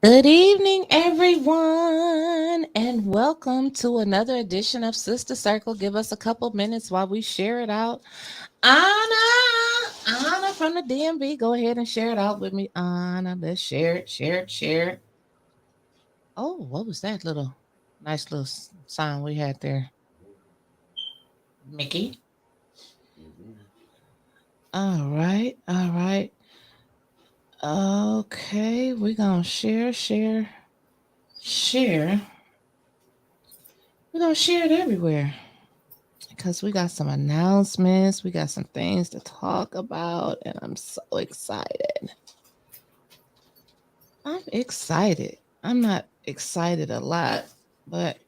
Good evening, everyone, and welcome to another edition of Sister Circle. Give us a couple minutes while we share it out. Anna from the DMV, go ahead and share it out with me. Anna, let's share it, share it, share it. Oh, what was that little nice little sign we had there? Mickey. All right, all right. Okay, we're gonna share. We're gonna share it everywhere. Because we got some announcements, we got some things to talk about, and I'm so excited. I'm excited. I'm not excited a lot, but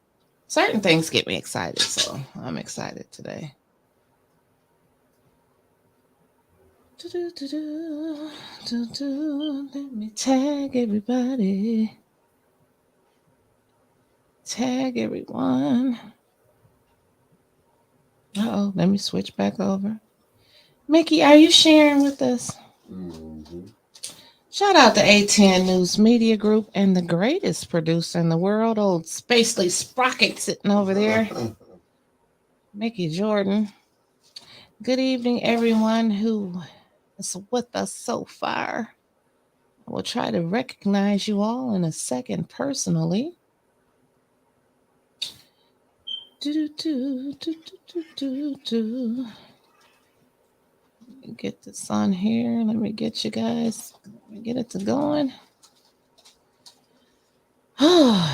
certain things get me excited, so I'm excited today. Do-do-do-do, do-do. Let me tag everybody. Tag everyone. Oh, let me switch back over. Mickey, are you sharing with us? Mm-hmm. Shout out to A10 News Media Group and the greatest producer in the world, old Spacely Sprocket sitting over there, Mickey Jordan. Good evening, everyone who is with us so far. I will try to recognize you all in a second personally. Do-do-do, do-do-do-do-do. Let me get this on here. Let me get you guys. Let me get it to going.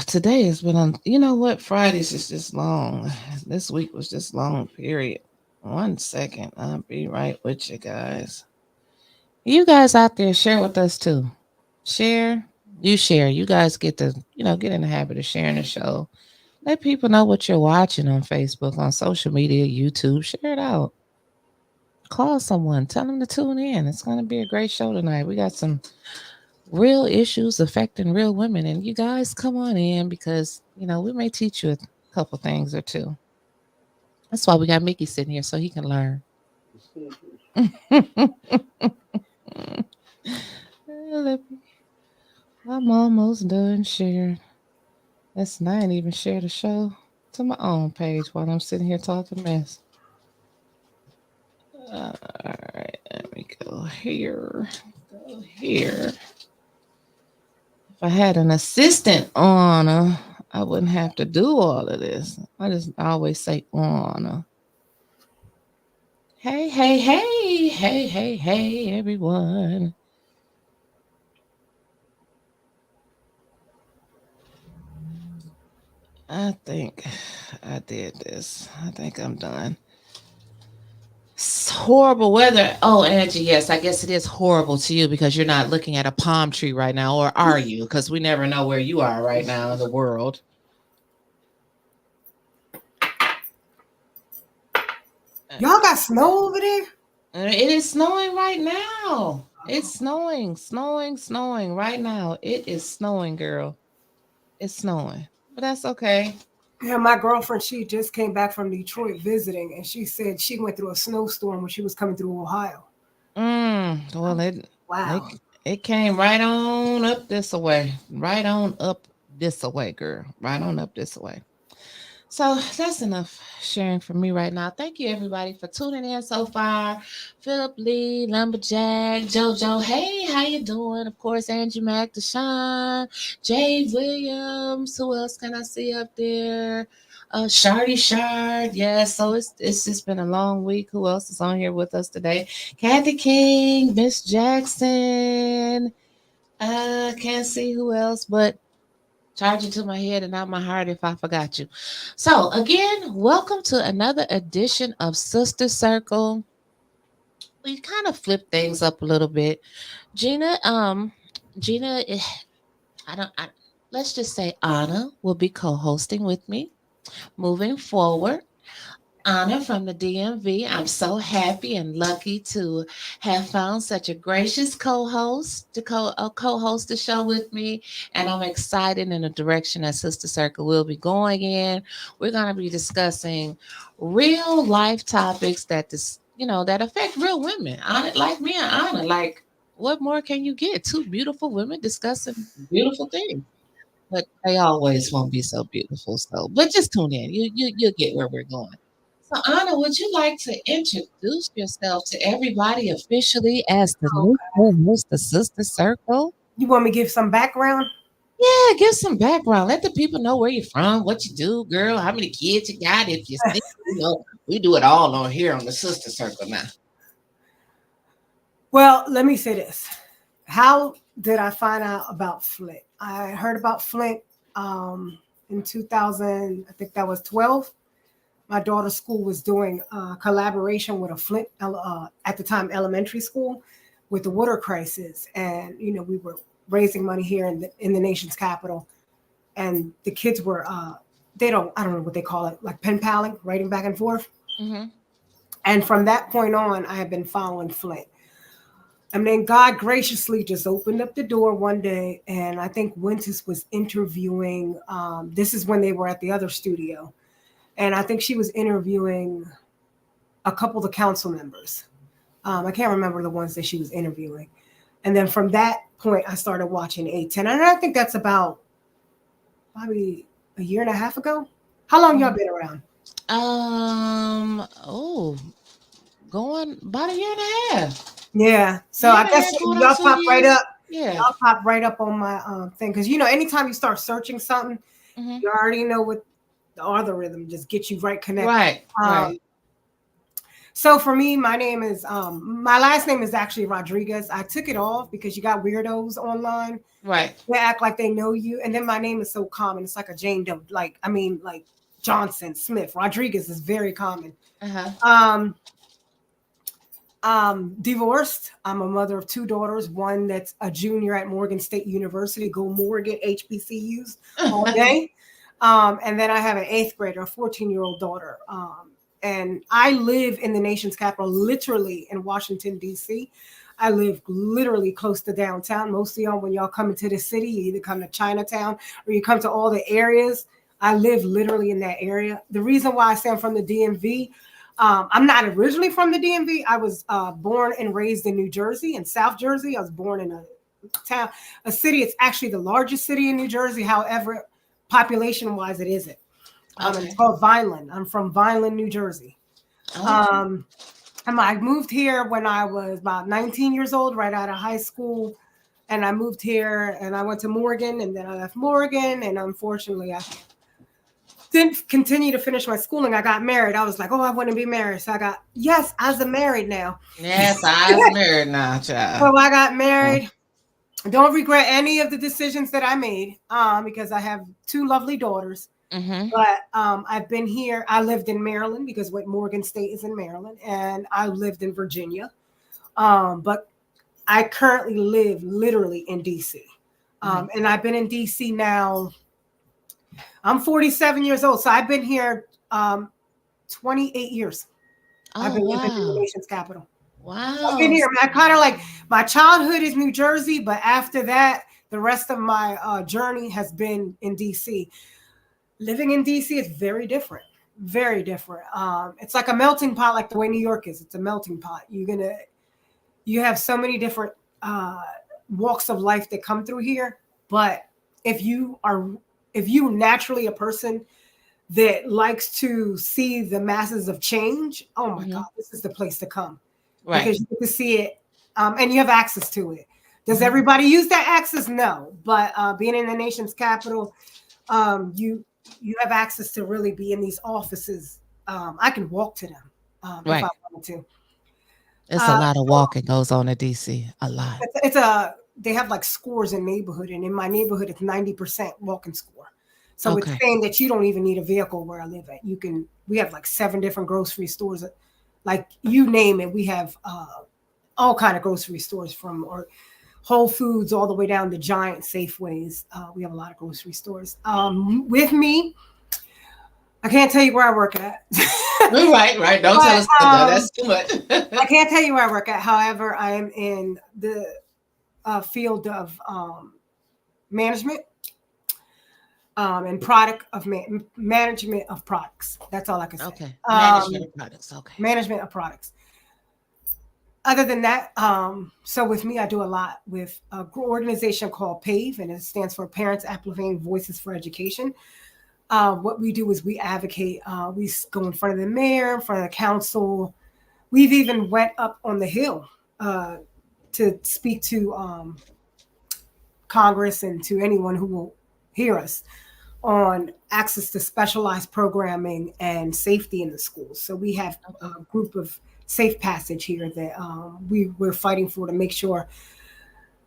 Today has been on. You know what? Fridays is just long. This week was just long. Period. One second, I'll be right with you guys. You guys out there, share with us too. Share. You share. You guys get to get in the habit of sharing the show. Let people know what you're watching on Facebook, on social media, YouTube. Share it out. Call someone. Tell them to tune in. It's going to be a great show tonight. We got some real issues affecting real women. And you guys come on in because, we may teach you a couple things or two. That's why we got Mickey sitting here so he can learn. I'm almost done sharing. Listen, I ain't even share the show to my own page while I'm sitting here talking mess. All right, let me go here. Go here. If I had an assistant on, I wouldn't have to do all of this. I just always say on. Hey, hey, hey, hey, hey, hey, everyone. I think I did this. I think I'm done. It's horrible weather. Oh, Angie, yes, I guess it is horrible to you because you're not looking at a palm tree right now, or are you? Because we never know where you are right now in the world. Y'all got snow over there? It is snowing right now. It's snowing right now. It is snowing, girl. It's snowing, but that's okay. Yeah, my girlfriend, she just came back from Detroit visiting, and she said she went through a snowstorm when she was coming through Ohio. Well, it Wow. it came right on up this way, right on up this way, girl, right on up this way. So that's enough sharing from me right now. Thank you everybody for tuning in so far. Philip Lee, Lumberjack, JoJo. Hey, how you doing? Of course, Angie Mac, Deshaun, Jay Williams. Who else can I see up there? Shardy Shard. Yeah, so it's just been a long week. Who else is on here with us today? Kathy King, Miss Jackson. Can't see who else, but charge it to my head and not my heart if I forgot you. So again, welcome to another edition of Sister Circle. We kind of flip things up a little bit. Gina, Gina, I don't. Let's just say Anna will be co-hosting with me moving forward. Anna from the DMV. I'm so happy and lucky to have found such a gracious co-host to co-host the show with me, and I'm excited in the direction that Sister Circle will be going in. We're going to be discussing real life topics that that affect real women, Anna, like me and Anna. Like what more can you get? Two beautiful women discussing beautiful things. But they always won't be so beautiful. So, but just tune in. You'll get where we're going. So, Anna, would you like to introduce yourself to everybody officially as the new co-host of Sister Circle? You want me to give some background? Yeah, give some background. Let the people know where you're from, what you do, girl, how many kids you got, if you sing. We do it all on here on the Sister Circle now. Well, let me say this. How did I find out about Flint? I heard about Flint in 2000, I think that was 12. My daughter's school was doing a collaboration with a Flint, at the time, elementary school with the water crisis. And, we were raising money here in the nation's capital. And the kids were, I don't know what they call it, like pen paling, writing back and forth. Mm-hmm. And from that point on, I have been following Flint. And then God graciously just opened up the door one day, and I think Wyntis was interviewing. This is when they were at the other studio, and I think she was interviewing a couple of the council members. I can't remember the ones that she was interviewing. And then from that point, I started watching 810, and I think that's about probably a year and a half ago. How long y'all been around? Oh, going about a year and a half. Yeah, so Year I and a guess half, going on y'all pop right 2 years. up. Yeah. Y'all pop right up on my thing because anytime you start searching something, Mm-hmm. you already know what the algorithm just gets you right connected. Right. Right. So for me, my last name is actually Rodriguez. I took it off because you got weirdos online. Right. They act like they know you, and then my name is so common. It's like a Jane Doe, like Johnson, Smith. Rodriguez is very common. Uh-huh. Divorced. I'm a mother of two daughters, one that's a junior at Morgan State University, go Morgan, HBCUs all day. And then I have an 8th grader, a 14-year-old daughter. And I live in the nation's capital, literally in Washington, D.C. I live literally close to downtown. Most of y'all, when y'all come into the city, you either come to Chinatown or you come to all the areas. I live literally in that area. The reason why I say I'm from the DMV, I'm not originally from the DMV. I was born and raised in New Jersey, in South Jersey. I was born in a city. It's actually the largest city in New Jersey. However, population-wise, it isn't. Okay. It's called Vineland. I'm from Vineland, New Jersey. Oh. I moved here when I was about 19 years old, right out of high school. And I moved here and I went to Morgan, and then I left Morgan. And unfortunately, I didn't continue to finish my schooling. I got married. I was like, oh, I want to be married. So yes, I'm married now. Yes, I'm married now, child. So I got married. Don't regret any of the decisions that I made because I have two lovely daughters. Mm-hmm. But I've been here. I lived in Maryland because Morgan State is in Maryland, and I lived in Virginia. But I currently live literally in DC. And I've been in DC now. I'm 47 years old, so I've been here 28 years. I've been living in the nation's capital. Wow. I've been here. I kind of like my childhood is New Jersey, but after that, the rest of my journey has been in DC. Living in DC is very different. Very different. It's like a melting pot, like the way New York is. It's a melting pot. You have so many different walks of life that come through here. But if you naturally a person that likes to see the masses of change, oh my God, this is the place to come. Right. Because you get to see it and you have access to it. Does everybody use that access? No. But being in the nation's capital, you have access to really be in these offices. I can walk to them if I wanted to. It's a lot of walking goes on in DC. A lot. They have like scores in neighborhood, and in my neighborhood, it's 90% walking score. So it's saying that you don't even need a vehicle where I live at. We have like 7 different grocery stores, like you name it. We have all kind of grocery stores from Whole Foods all the way down to Giant, Safeways. We have a lot of grocery stores. With me, I can't tell you where I work at. Right. Don't tell us that. That's too much. I can't tell you where I work at. However, I am in the field of management and management of products. That's all I can say. Okay. Management of products. Okay. Management of products. Other than that, so with me, I do a lot with a organization called PAVE, and it stands for Parents Amplifying Voices for Education. What we do is we advocate. We go in front of the mayor, in front of the council. We've even went up on the hill uh, to speak to Congress and to anyone who will hear us on access to specialized programming and safety in the schools. So we have a Okay. group of safe passage here that we're fighting for to make sure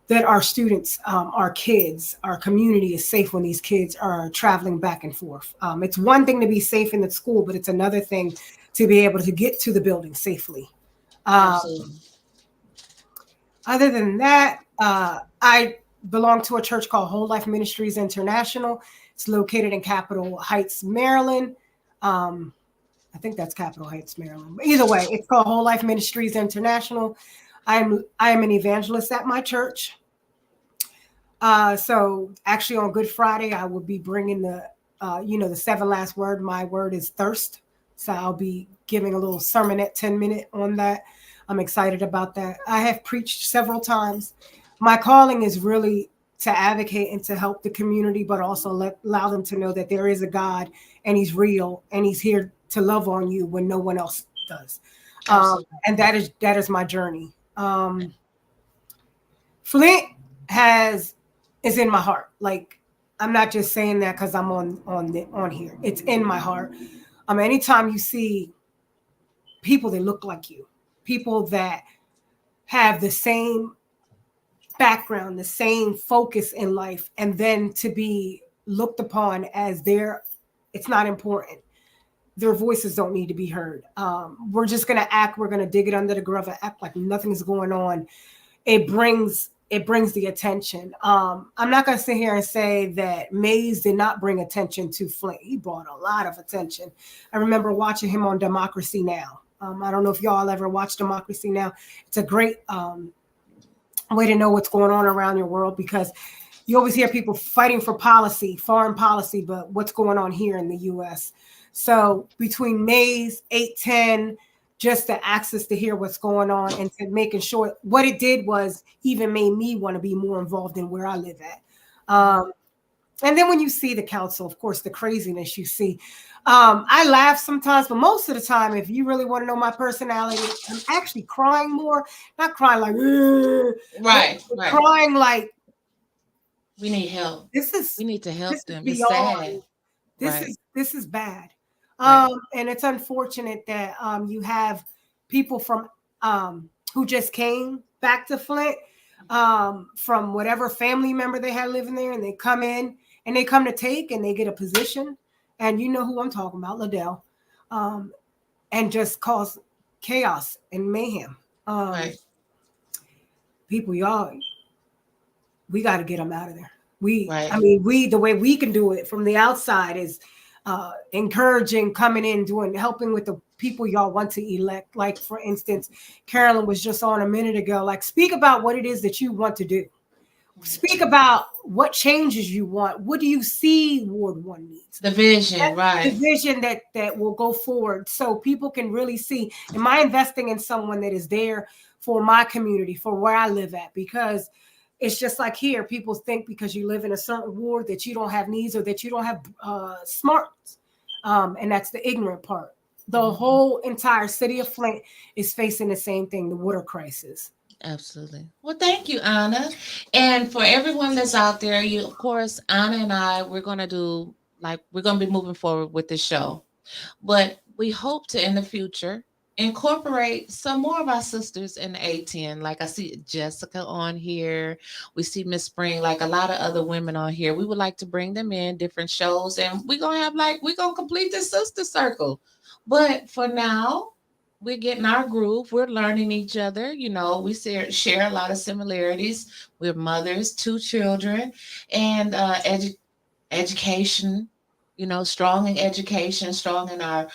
that our students, our kids, our community is safe when these kids are traveling back and forth. It's one thing to be safe in the school, but it's another thing to be able to get to the building safely. Um, Absolutely. Other than that, I belong to a church called Whole Life Ministries International. It's located in Capitol Heights, Maryland. Um, I think that's Capitol Heights, Maryland. But either way, it's called Whole Life Ministries International. I am an evangelist at my church. So actually, on Good Friday, I will be bringing the seven last word. My word is thirst. So I'll be giving a little sermonette, 10-minute on that. I'm excited about that. I have preached several times. My calling is really to advocate and to help the community, but also allow them to know that there is a God and He's real and He's here to love on you when no one else does. Absolutely. And that is my journey. Flint has is in my heart. Like, I'm not just saying that because I'm on here. It's in my heart. Anytime you see people that look like you, people that have the same background, the same focus in life, and then to be looked upon as it's not important. Their voices don't need to be heard. We're just gonna act. We're gonna dig it under the rug and act like nothing's going on. It brings the attention. I'm not gonna sit here and say that Mays did not bring attention to Flint. He brought a lot of attention. I remember watching him on Democracy Now. I don't know if y'all ever watched Democracy Now. It's a great way to know what's going on around your world, because you always hear people fighting for policy, foreign policy, but what's going on here in the US. So between Mays, 810, just the access to hear what's going on and to making sure what it did was even made me want to be more involved in where I live at. And then when you see the council, of course, the craziness you see. I laugh sometimes, but most of the time, if you really want to know my personality, I'm actually crying more. Not crying like, "Ugh," Right, but right. crying like, We need help. this is We need to this help is them. It's sad. beyond. This Right, is this is bad. right. And it's unfortunate that you have people who just came back to Flint from whatever family member they had living there, and they come in and they come to take and they get a position, and you know who I'm talking about, Liddell, um, and just cause chaos and mayhem. Um, Right, People, y'all, we got to get them out of there. I right. mean, the way we can do it from the outside is encouraging, coming in, helping with the people y'all want to elect. Like, for instance, Carolyn was just on a minute ago. Like, speak about what it is that you want to do. Speak about what changes you want. What do you see Ward One needs? The vision, The right. vision that will go forward, so people can really see, am I investing in someone that is there for my community, for where I live at? Because it's just like here, people think because you live in a certain ward that you don't have needs or that you don't have smarts, and that's the ignorant part. The Mhm. whole entire city of Flint is facing the same thing, the water crisis. Absolutely. Well, thank you, Anna. And for everyone that's out there, you, of course, Anna and I, we're going to do, like, we're going to be moving forward with this show. But we hope to, in the future, incorporate some more of our sisters in the A10. Like, I see Jessica on here. We see Miss Spring, like a lot of other women on here. We would like to bring them in different shows, and we're going to have, like, we're going to complete this sister circle. But for now, we're getting our groove. We're learning each other. We share a lot of similarities. We're mothers, two children, and education, strong in education, strong in our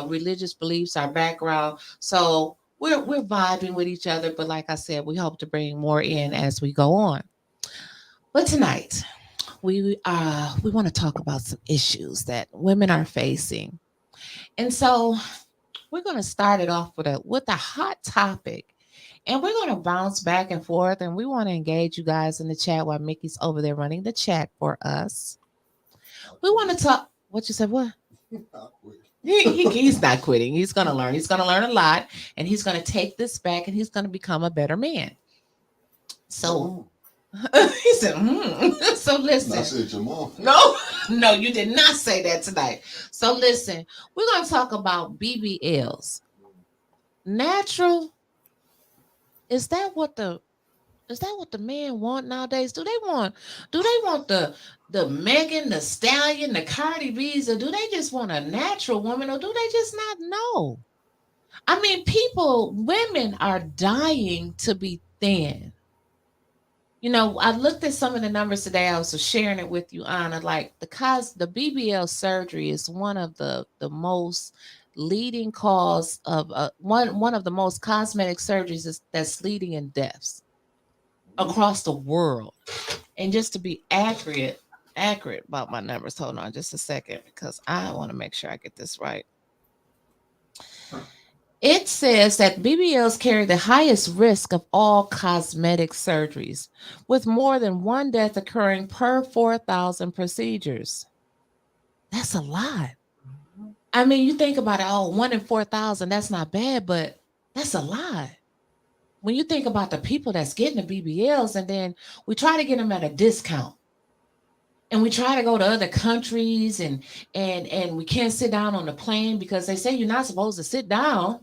religious beliefs, our background. So we're vibing with each other. But like I said, we hope to bring more in as we go on. But tonight, we want to talk about some issues that women are facing. And so we're going to start it off with a hot topic. And we're going to bounce back and forth, and we want to engage you guys in the chat while Mickey's over there running the chat for us. We want to talk. What you said? What? He's not quitting. He's going to learn. He's going to learn a lot, and he's going to take this back, and he's going to become a better man. So he said, So listen. I said your mom. No, you did not say that tonight. So listen, we're going to talk about BBLs. Natural. Is that what the men want nowadays? Do they want the Megan, the Stallion, the Cardi B's, or do they just want a natural woman, or do they just not know? I mean, women are dying to be thin. I looked at some of the numbers today. I was sharing it with you, Anna. Like the BBL surgery is one of the most leading cause of one of the most cosmetic surgeries that's leading in deaths across the world. And just to be accurate about my numbers, hold on just a second, because I want to make sure I get this right. It says that BBLs carry the highest risk of all cosmetic surgeries, with more than one death occurring per 4,000 procedures. That's a lot. I mean, you think about it, 1 in 4,000, that's not bad, but that's a lot. When you think about the people that's getting the BBLs, and then we try to get them at a discount, and we try to go to other countries, and we can't sit down on the plane because they say you're not supposed to sit down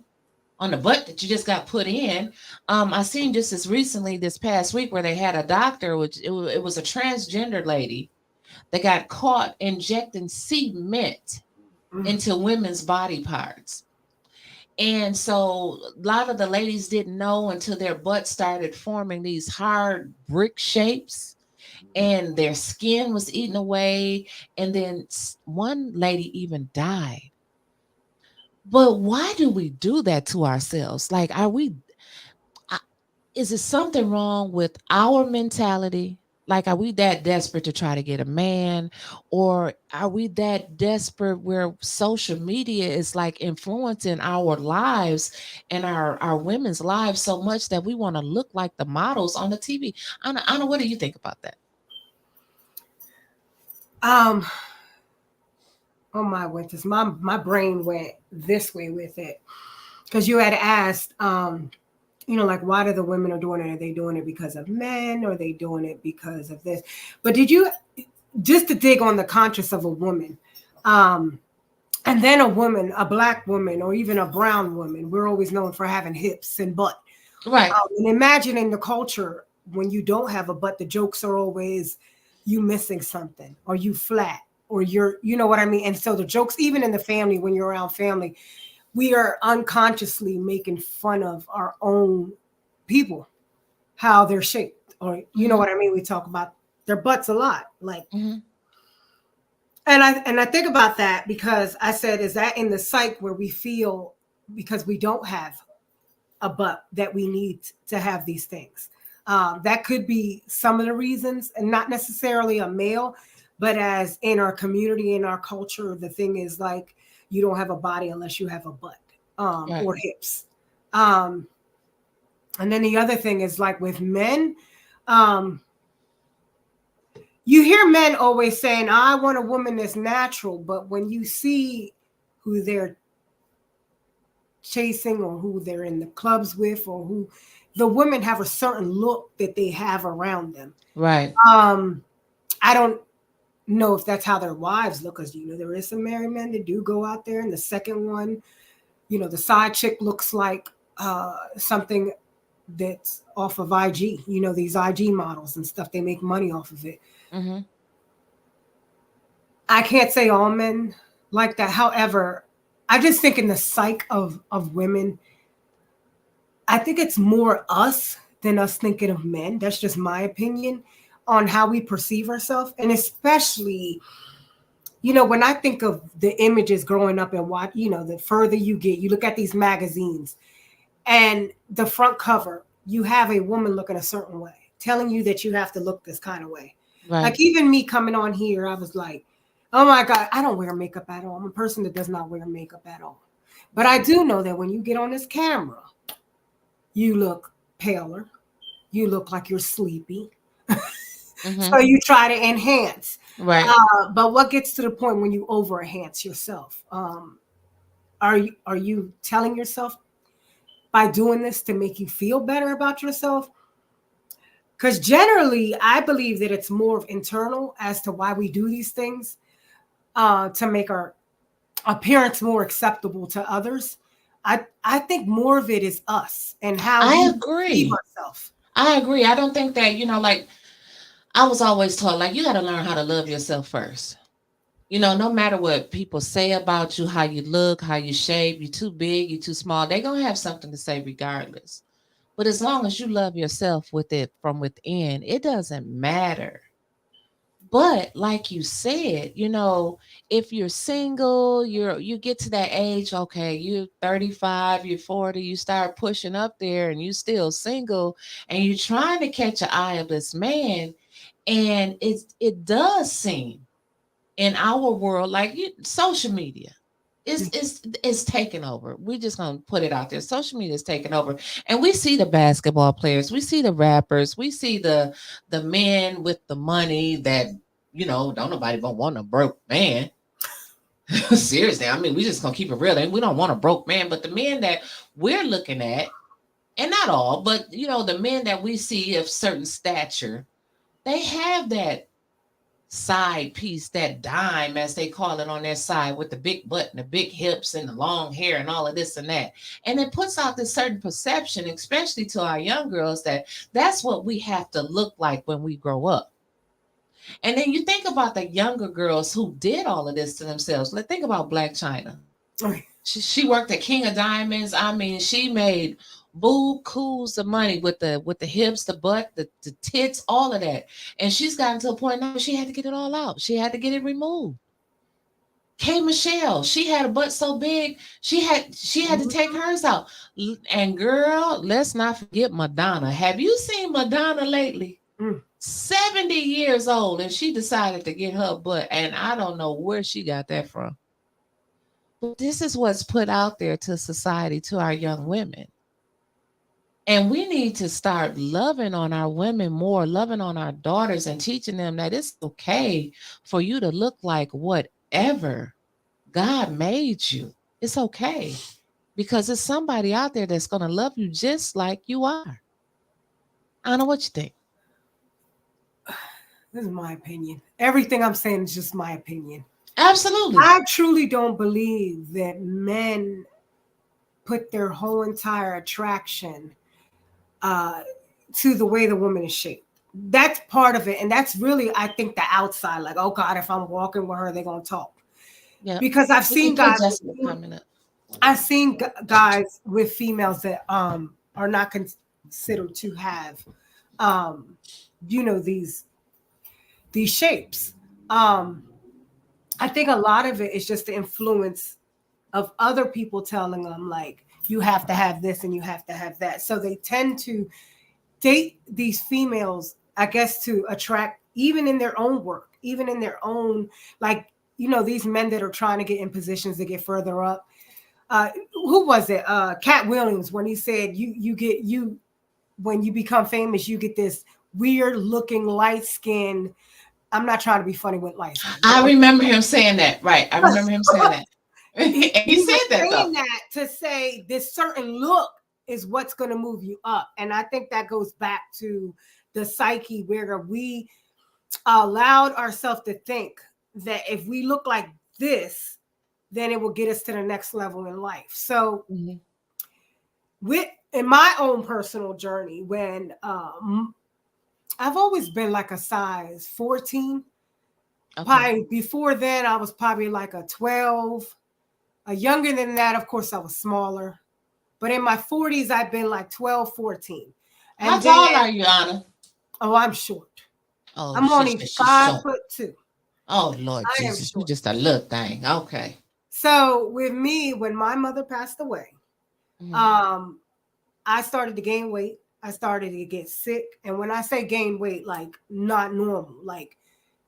on the butt that you just got put in. I seen just this past week where they had a doctor, which it was a transgender lady that got caught injecting cement into women's body parts. And so a lot of the ladies didn't know until their butts started forming these hard brick shapes, and their skin was eaten away. And then one lady even died. But why do we do that to ourselves? Like, is it something wrong with our mentality? Like, are we that desperate to try to get a man? Or are we that desperate where social media is like influencing our lives and our women's lives so much that we want to look like the models on the TV? Anna, what do you think about that? Oh my Wyntis, my brain went this way with it, because you had asked, like, why do the women are doing it? Are they doing it because of men, or are they doing it because of this? But did you, just to dig on the conscience of a woman, and then a black woman, or even a brown woman, we're always known for having hips and butt. Right. And imagining the culture when you don't have a butt, the jokes are always you missing something, or you flat, or you know what I mean? And so the jokes, even in the family, when you're around family, we are unconsciously making fun of our own people, how they're shaped, or you know what I mean? We talk about their butts a lot, like, and I think about that because I said, is that in the psyche where we feel because we don't have a butt that we need to have these things? That could be some of the reasons, and not necessarily a male, but as in our community, in our culture, the thing is like, you don't have a body unless you have a butt, right, or hips. And then the other thing is like with men, you hear men always saying, I want a woman that's natural. But when you see who they're chasing, or who they're in the clubs with, or who the women have a certain look that they have around them. Right. I don't know if that's how their wives look, because there is some married men that do go out there, and the second one, the side chick looks like something that's off of IG, these IG models and stuff, they make money off of it. I can't say all men like that. However, I just think in the psyche of women, I think it's more us than us thinking of men. That's just my opinion on how we perceive ourselves. And especially, when I think of the images growing up and what, the further you get, you look at these magazines and the front cover, you have a woman looking a certain way, telling you that you have to look this kind of way. Right. Like even me coming on here, I was like, oh my God, I don't wear makeup at all. I'm a person that does not wear makeup at all. But I do know that when you get on this camera, you look paler, you look like you're sleepy. So Mm-hmm. you try to enhance. Right. But what gets to the point when you over enhance yourself? Are you telling yourself by doing this to make you feel better about yourself? Because generally, I believe that it's more of internal as to why we do these things, to make our appearance more acceptable to others. I think more of it is us and how I we perceive agree. ourselves. I agree. I don't think that, like I was always taught, like, you got to learn how to love yourself first. No matter what people say about you, how you look, how you shape, you too big, you too small, they're going to have something to say regardless. But as long as you love yourself with it from within, it doesn't matter. But like you said, if you're single, you get to that age, okay, you're 35, you're 40, you start pushing up there and you still single and you're trying to catch an eye of this man, and it does seem in our world like social media is taking over. We're just gonna put it out there. Social media is taking over, and we see the basketball players, we see the rappers, we see the men with the money that don't nobody gonna want a broke man. Seriously, I mean, we just gonna keep it real, and we don't want a broke man. But the men that we're looking at, and not all, but the men that we see of certain stature, they have that side piece, that dime, as they call it, on their side with the big butt and the big hips and the long hair and all of this and that. And it puts out this certain perception, especially to our young girls, that that's what we have to look like when we grow up. And then you think about the younger girls who did all of this to themselves. Like, think about Black China. Okay. She worked at King of Diamonds. I mean, she made boo coos of money with the hips, the butt, the tits, all of that. And she's gotten to a point now where she had to get it all out. She had to get it removed. K Michelle, she had a butt so big, she had to take hers out. And girl, let's not forget Madonna. Have you seen Madonna lately? Mm. 70 years old, and she decided to get her butt, and I don't know where she got that from. But this is what's put out there to society, to our young women. And we need to start loving on our women more, loving on our daughters, and teaching them that it's okay for you to look like whatever God made you. It's okay because there's somebody out there that's going to love you just like you are. I don't know what you think. This is my opinion. Everything I'm saying is just my opinion. Absolutely. I truly don't believe that men put their whole entire attraction, uh, to the way the woman is shaped. That's part of it. And that's really, I think, the outside. Like, oh God, if I'm walking with her, they're going to talk. Yep. Because I've We can seen put guys, Jessica coming up. I've seen guys with females that are not considered to have, um these shapes. Um I think a lot of it is just the influence of other people telling them, like, you have to have this and you have to have that. So they tend to date these females, I guess, to attract, even in their own work, even in their own, like, these men that are trying to get in positions to get further up. Who was it? Cat Williams, when he said, you get, you when you become famous, you get this weird looking light skin. I'm not trying to be funny with light skin. I remember him saying that. Right. I remember him saying that. And he He was said that though. saying that to say this certain look is what's going to move you up. And I think that goes back to the psyche, where we allowed ourselves to think that if we look like this, then it will get us to the next level in life. So Mhm. with in my own personal journey, when I've always been like a size 14. Okay. Probably before then, I was probably like a 12. Younger than that, of course, I was smaller. But in my 40s, I've been like 12, 14. How And then, tall are you, Anna? oh, I'm short. Oh, I'm only she's five short. foot two. Oh, Lord I am Jesus, you short. just a little thing. Okay. So with me, when my mother passed away, Mhm. um, I started to gain weight. I started to get sick. And when I say gain weight, like not normal, like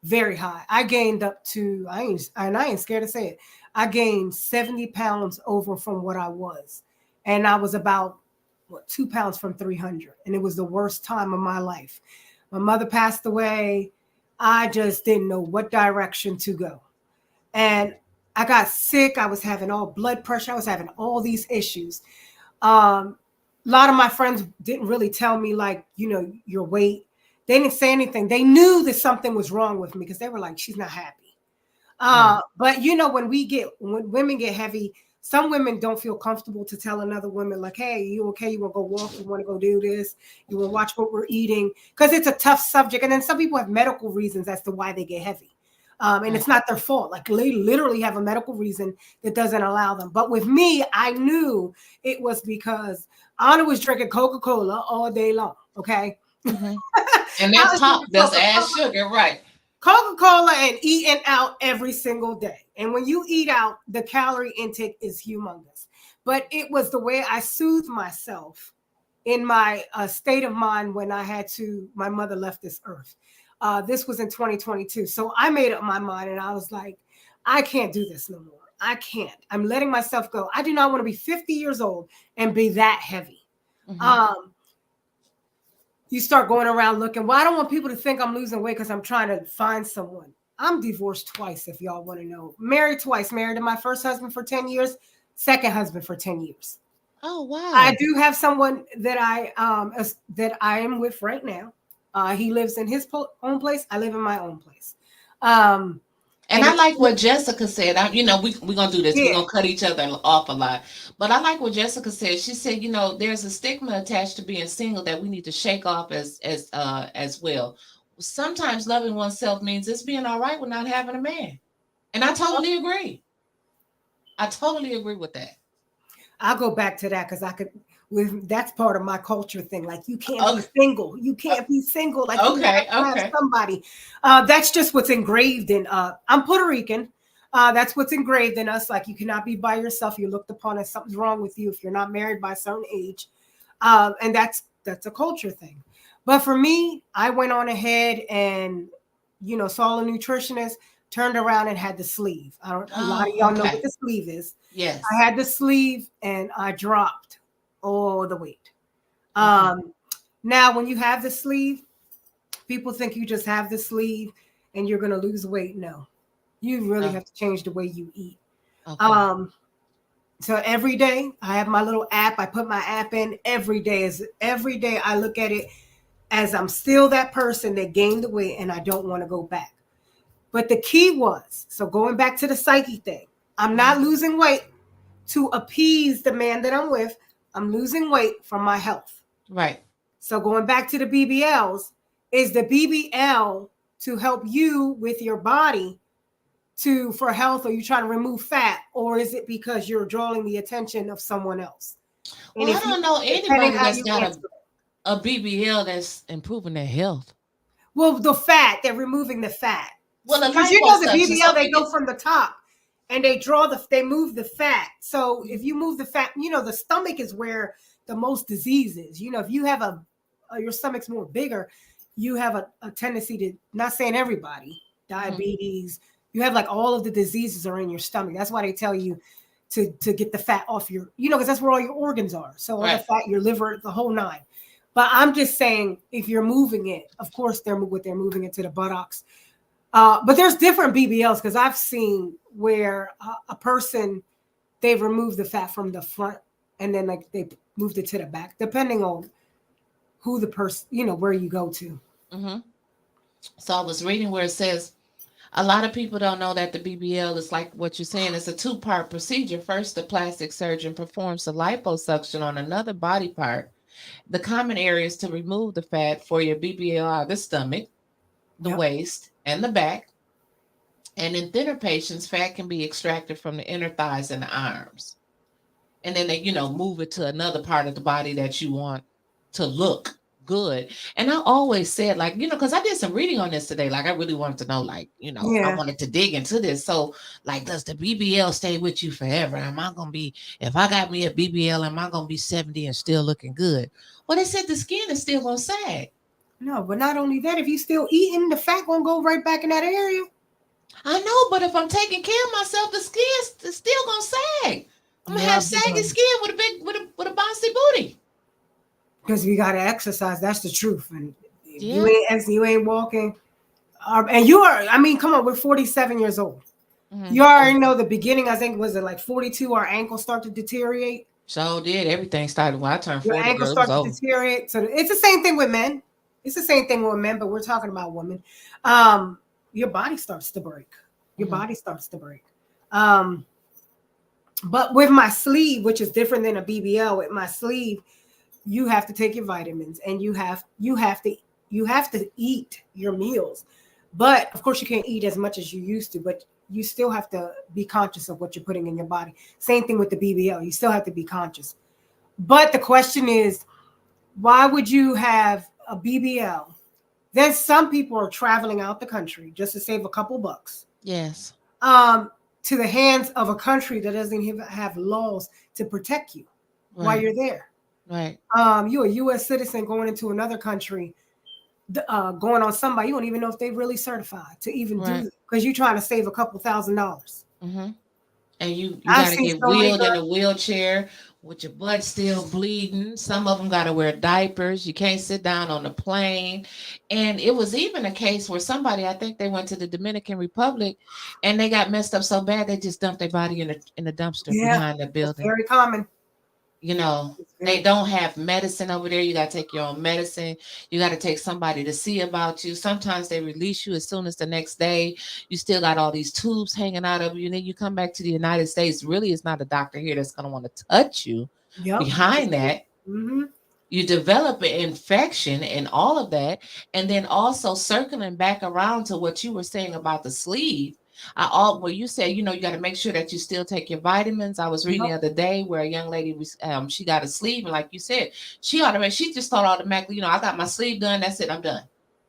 very high. I gained up to, I ain't scared to say it. I gained 70 pounds over from what I was. And I was about what, 2 pounds from 300. And it was the worst time of my life. My mother passed away. I just didn't know what direction to go. And I got sick. I was having all blood pressure. I was having all these issues. A lot of my friends didn't really tell me, like, your weight. They didn't say anything. They knew that something was wrong with me because they were like, she's not happy. Right. But when women get heavy, some women don't feel comfortable to tell another woman, like, hey, you okay? You want to go walk? You want to go do this? You want to watch what we're eating? Because it's a tough subject. And then some people have medical reasons as to why they get heavy. And it's not their fault. Like, they literally have a medical reason that doesn't allow them. But with me, I knew it was because Anna was drinking Coca-Cola all day long. Okay. Mm-hmm. And that's top. That's add sugar, right? Coca-Cola and eating out every single day. And when you eat out, the calorie intake is humongous. But it was the way I soothed myself in my state of mind when my mother left this earth. This was in 2022. So I made up my mind and I was like, I can't do this no more. I can't. I'm letting myself go. I do not want to be 50 years old and be that heavy. Mm-hmm. You start going around looking. Well, I don't want people to think I'm losing weight because I'm trying to find someone. I'm divorced twice, if y'all want to know. Married twice. Married to my first husband for 10 years, second husband for 10 years. Oh, wow. I do have someone that I am with right now. He lives in his own place. I live in my own place. And I like what Jessica said. We're going to do this. Yeah. We're going to cut each other off a lot. But I like what Jessica said. She said, there's a stigma attached to being single that we need to shake off as well. Sometimes loving oneself means it's being all right with not having a man. And I totally agree. I totally agree with that. I'll go back to that because that's part of my culture thing. Like, you can't be single. You can't be single. Like, you have somebody. That's just what's engraved in. I'm Puerto Rican. That's what's engraved in us. Like, you cannot be by yourself. You're looked upon as something's wrong with you if you're not married by a certain age. And that's a culture thing. But for me, I went on ahead and, saw a nutritionist, turned around and had the sleeve. A lot of y'all know what the sleeve is. Yes. I had the sleeve and I dropped all the weight. Now, when you have the sleeve, people think you just have the sleeve and you're going to lose weight. No, you really have to change the way you eat. Okay. So every day I have my little app. I put my app in every day. Every day I look at it as I'm still that person that gained the weight and I don't want to go back. But the key was, so going back to the psyche thing, I'm not losing weight to appease the man that I'm with. I'm losing weight for my health. Right. So going back to the BBLs, is the BBL to help you with your body for health, or you trying to remove fat, or is it because you're drawing the attention of someone else? Well, I don't know anybody that's got a BBL that's improving their health. Well, the fat, they're removing the fat. Well, because the BBL, they go from the top and they move the fat. So if you move the fat, the stomach is where the most disease is. If you have your stomach's more bigger, you have a tendency to, not saying everybody, diabetes, you have like all of the diseases are in your stomach. That's why they tell you to get the fat off your, because that's where all your organs are. So all the fat, your liver, the whole nine. But I'm just saying, if you're moving it, of course they're moving it to the buttocks. But there's different BBLs, because I've seen where a person, they've removed the fat from the front and then like they moved it to the back, depending on who the person, where you go to. Mm-hmm. So I was reading where it says, a lot of people don't know that the BBL is like what you're saying. It's a 2-part procedure. First, the plastic surgeon performs a liposuction on another body part. The common areas to remove the fat for your BBL are the stomach, the waist, and the back. And in thinner patients, fat can be extracted from the inner thighs and the arms. And then they, move it to another part of the body that you want to look good. And I always said, like, because I did some reading on this today. Like, I really wanted to know, like, I wanted to dig into this. So, like, does the BBL stay with you forever? Am I going to be, if I got me a BBL, am I going to be 70 and still looking good? Well, they said the skin is still going to sag. No, but not only that, if you still eating, the fat going to go right back in that area. I know, but if I'm taking care of myself, the skin is still going to sag. I'm going to have saggy skin with a bouncy booty. because we got to exercise. That's the truth. And if Yeah. you ain't walking, and you are. I mean, come on, we're 47 years old. Mm-hmm. You already know the beginning. I think was it like 42. Our ankles start to deteriorate. So did everything started when I turned Your 40, ankles girl. It was start to over. deteriorate. So it's the same thing with men. It's the same thing with men, but we're talking about women. Um, your body starts to break. Your Mm-hmm. body starts to break. Um, but with my sleeve, which is different than a BBL, with my sleeve, you have to take your vitamins and you have to eat your meals. But of course you can't eat as much as you used to, but you still have to be conscious of what you're putting in your body. Same thing with the BBL. You still have to be conscious. But the question is, why would you have a BBL? Then some people are traveling out the country just to save a couple bucks. Yes. Um, to the hands of a country that doesn't even have laws to protect you while Right. you're there. Right. You're a U.S. citizen going into another country, going on somebody. You don't even know if they really certified to even do Right. it because you're trying to save a couple $1,000s. Mm-hmm. And you I've got to seen get so many wheeled in girls. a wheelchair with your butt still bleeding. Some of them got to wear diapers. You can't sit down on the plane. And it was even a case where somebody, I think they went to the Dominican Republic, and they got messed up so bad they just dumped their body in a dumpster Yeah, behind the it's building. very common. It's They very don't have medicine over there. You got to take your own medicine. You got to take somebody to see about you. Sometimes they release you as soon as the next day. You still got all these tubes hanging out of you. And then you come back to the United States. Really, it's not a doctor here that's going to want to touch you. Yep. Behind that, Mm-hmm. you develop an infection and all of that. And then also circling back around to what you were saying about the sleeve. Well, you said, you got to make sure that you still take your vitamins. I was reading Yep. the other day where a young lady was, she got a sleeve, and like you said, she just thought automatically, I got my sleeve done. That's it. I'm done.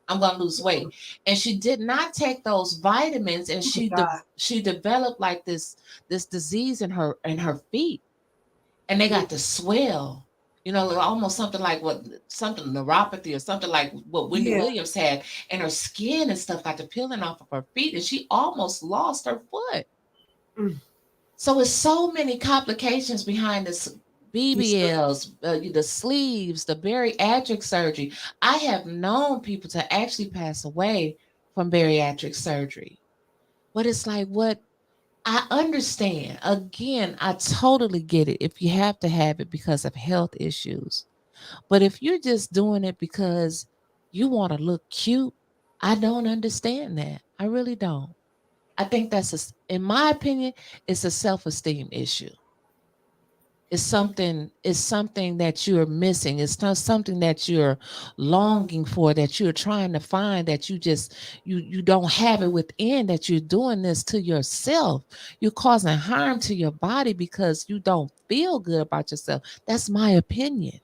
I'm gonna lose weight, and she did not take those vitamins, and Oh my God. she developed like this disease in her feet, and they got to swell. Like almost something like something neuropathy or something like what Wendy Yeah. Williams had, and her skin and stuff got to peeling off of her feet, and she almost lost her foot. Mm. So it's so many complications behind this It's true. BBLs, the sleeves, the bariatric surgery. I have known people to actually pass away from bariatric surgery, but it's like what I understand. Again, I totally get it if you have to have it because of health issues. But if you're just doing it because you want to look cute, I don't understand that. I really don't. I think in my opinion, it's a self-esteem issue. It's something that you're missing. It's not something that you're longing for, that you're trying to find, that you don't have it within, that you're doing this to yourself. You're causing harm to your body because you don't feel good about yourself. That's my opinion.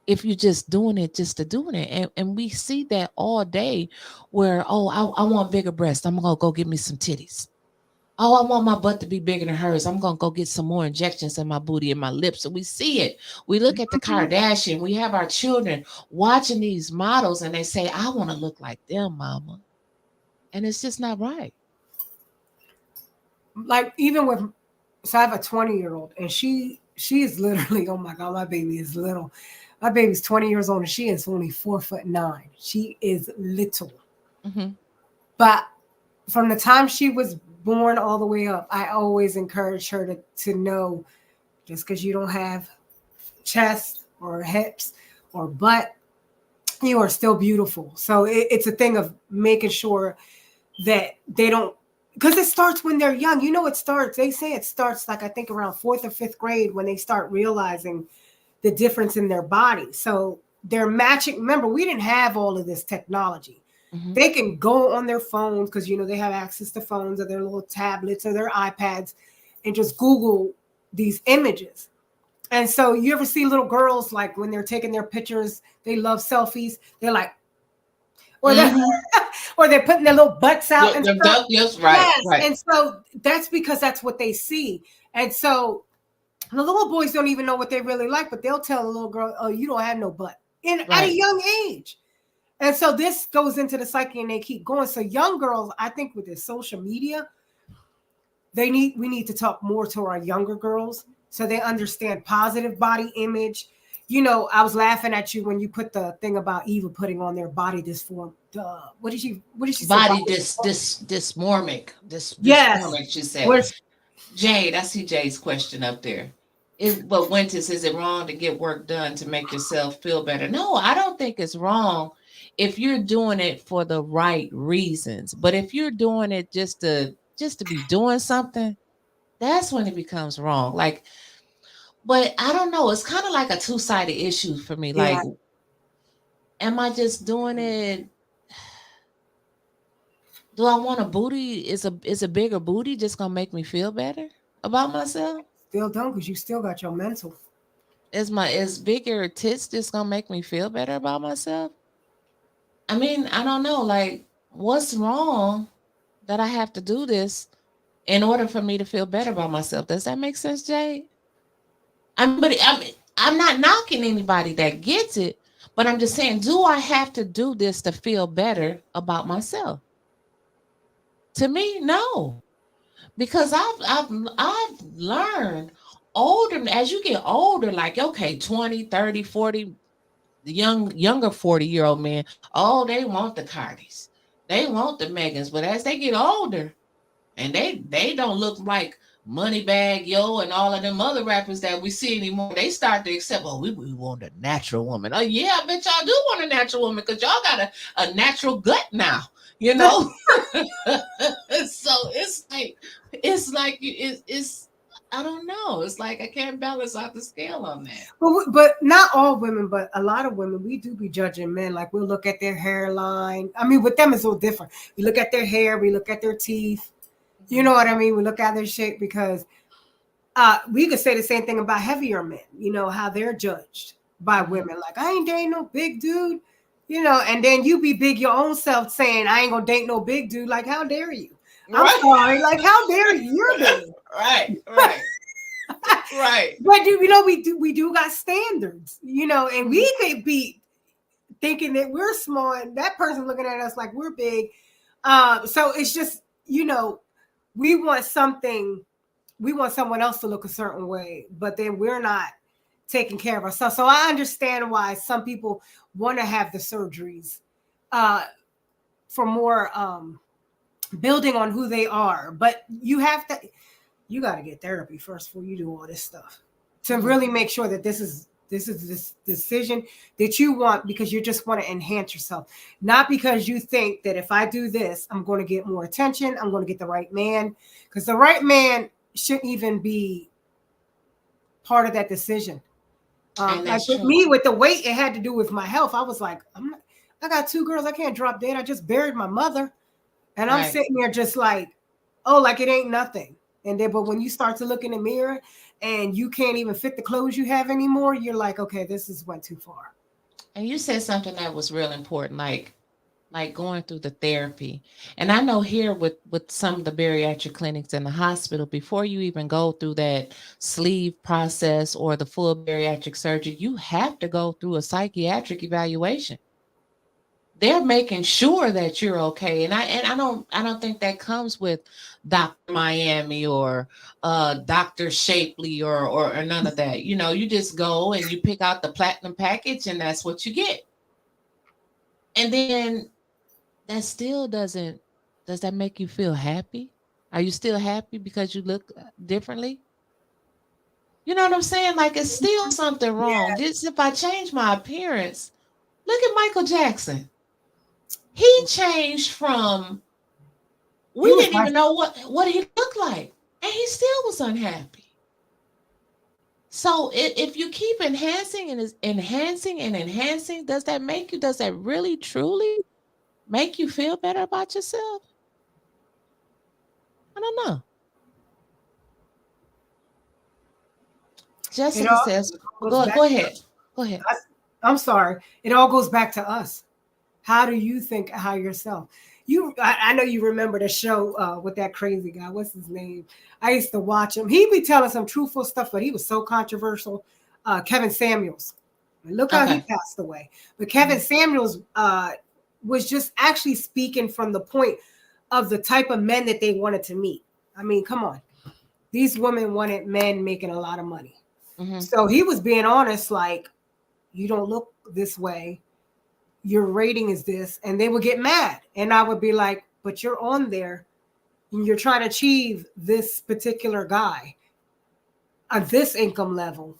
If you're just doing it just to doing it. And we see that all day where, oh, I want bigger breasts. I'm gonna go get me some titties. Oh, I want my butt to be bigger than hers. I'm gonna go get some more injections in my booty and my lips. And we see it. We look at the Mhm. Kardashian. We have our children watching these models, and they say, "I want to look like them, mama." And it's just not right. Like even with, so I have a 20-year-old, and she is literally, oh my God, my baby is little. My baby's 20 years old, and she is only 4'9". She is little. Mm-hmm. But from the time she was born all the way up, I always encourage her to know, just because you don't have chest or hips or butt, you are still beautiful. So it's a thing of making sure that they don't, because it starts when they're young. It starts, they say it starts like I think around fourth or fifth grade when they start realizing the difference in their body. So they're matching. Remember, we didn't have all of this technology. Mm-hmm. They can go on their phones because they have access to phones or their little tablets or their iPads and just Google these images. And so you ever see little girls like when they're taking their pictures, they love selfies. They're like, or they're Mm-hmm. or they're putting their little butts out and stuff. Yes, right, Yes. right, And so that's because that's what they see. And so the little boys don't even know what they really like, but they'll tell a little girl, "Oh, you don't have no butt," and at a right. young age. And so this goes into the psyche, and they keep going. So young girls, I think, with their social media, we need to talk more to our younger girls so they understand positive body image. I was laughing at you when you put the thing about Eva putting on their body dysform. What did she say? Body Body. dysmorphic. Yes. Dysmorphic, she said. Was Jade, I see Jade's question up there. But Wyntis, is it wrong to get work done to make yourself feel better? No, I don't think it's wrong if you're doing it for the right reasons. But if you're doing it just to be doing something, that's when it becomes wrong. Like, but I don't know. It's kind of like a two-sided issue for me. yeah, Like, am I just doing it? Do I want a booty? Is a bigger booty just gonna make me feel better about myself? still don't because you still got your mental. Is bigger tits just gonna make me feel better about myself? I mean, I don't know. Like, what's wrong that I have to do this in order for me to feel better about myself? Does that make sense, Jay? I'm not knocking anybody that gets it, but I'm just saying, do I have to do this to feel better about myself? To me, no. Because I've learned older as you get older, like okay, 20, 30, 40, the younger 40-year-old men, oh, they want the Cardis. They want the Megans. But as they get older, and they don't look like Moneybag Yo and all of them other rappers that we see anymore. They start to accept, oh, we want a natural woman. Oh yeah, I bet y'all do want a natural woman because y'all got a natural gut now, you know. So it's I don't know. It's like I can't balance out the scale on that. But not all women, but a lot of women, we do be judging men. Like we'll look at their hairline. I mean, with them it's a little different. We look at their hair, we look at their teeth. You know what I mean? We look at their shape because we could say the same thing about heavier men. You know how they're judged by women. Like I ain't dating no big dude. And then you be big your own self saying I ain't gonna date no big dude. Like how dare you? I'm Right. sorry. Like how dare you? You're big. Right. Right. But we do got standards, and we could be thinking that we're small and that person looking at us like we're big. So it's just, we want someone else to look a certain way, but then we're not taking care of ourselves. So I understand why some people want to have the surgeries for more building on who they are. But you got to get therapy first before you do all this stuff to really make sure that this is this decision that you want because you just want to enhance yourself, not because you think that if I do this, I'm going to get more attention. I'm going to get the right man, because the right man shouldn't even be part of that decision. Like with me, with the weight, it had to do with my health. I was like, I got 2 girls. I can't drop dead. I just buried my mother. And I'm sitting there just like, oh, like it ain't nothing. And then, but when you start to look in the mirror and you can't even fit the clothes you have anymore, you're like, okay, went too far. And you said something that was real important, like going through the therapy. And I know here with some of the bariatric clinics in the hospital, before you even go through that sleeve process or the full bariatric surgery, you have to go through a psychiatric evaluation. They're making sure that you're okay. And I don't think that comes with Dr. Miami or Dr. Shapley or none of that. You just go and you pick out the platinum package and that's what you get. And then that still does that make you feel happy? Are you still happy because you look differently? You know what I'm saying? Like it's still something wrong. Yeah. Just if I change my appearance, look at Michael Jackson. He changed from He we was didn't like, even know what he looked like, and he still was unhappy. So if you keep enhancing and is enhancing and enhancing, does that really truly make you feel better about yourself? I don't know. it Jessica all says, goes back. go ahead. Go ahead. I'm sorry. It all goes back to us. How do you think how yourself? I know you remember the show with that crazy guy. What's his name? I used to watch him. He'd be telling some truthful stuff, but he was so controversial. Kevin Samuels. And look how he Okay. passed away. But Kevin Samuels was just actually speaking from the point of the type of men that they wanted to meet. I mean, come on. These women wanted men making a lot of money. Mm-hmm. So he was being honest, like, You don't look this way. Your rating is this. And they would get mad. And I would be like, but you're on there and you're trying to achieve this particular guy at this income level.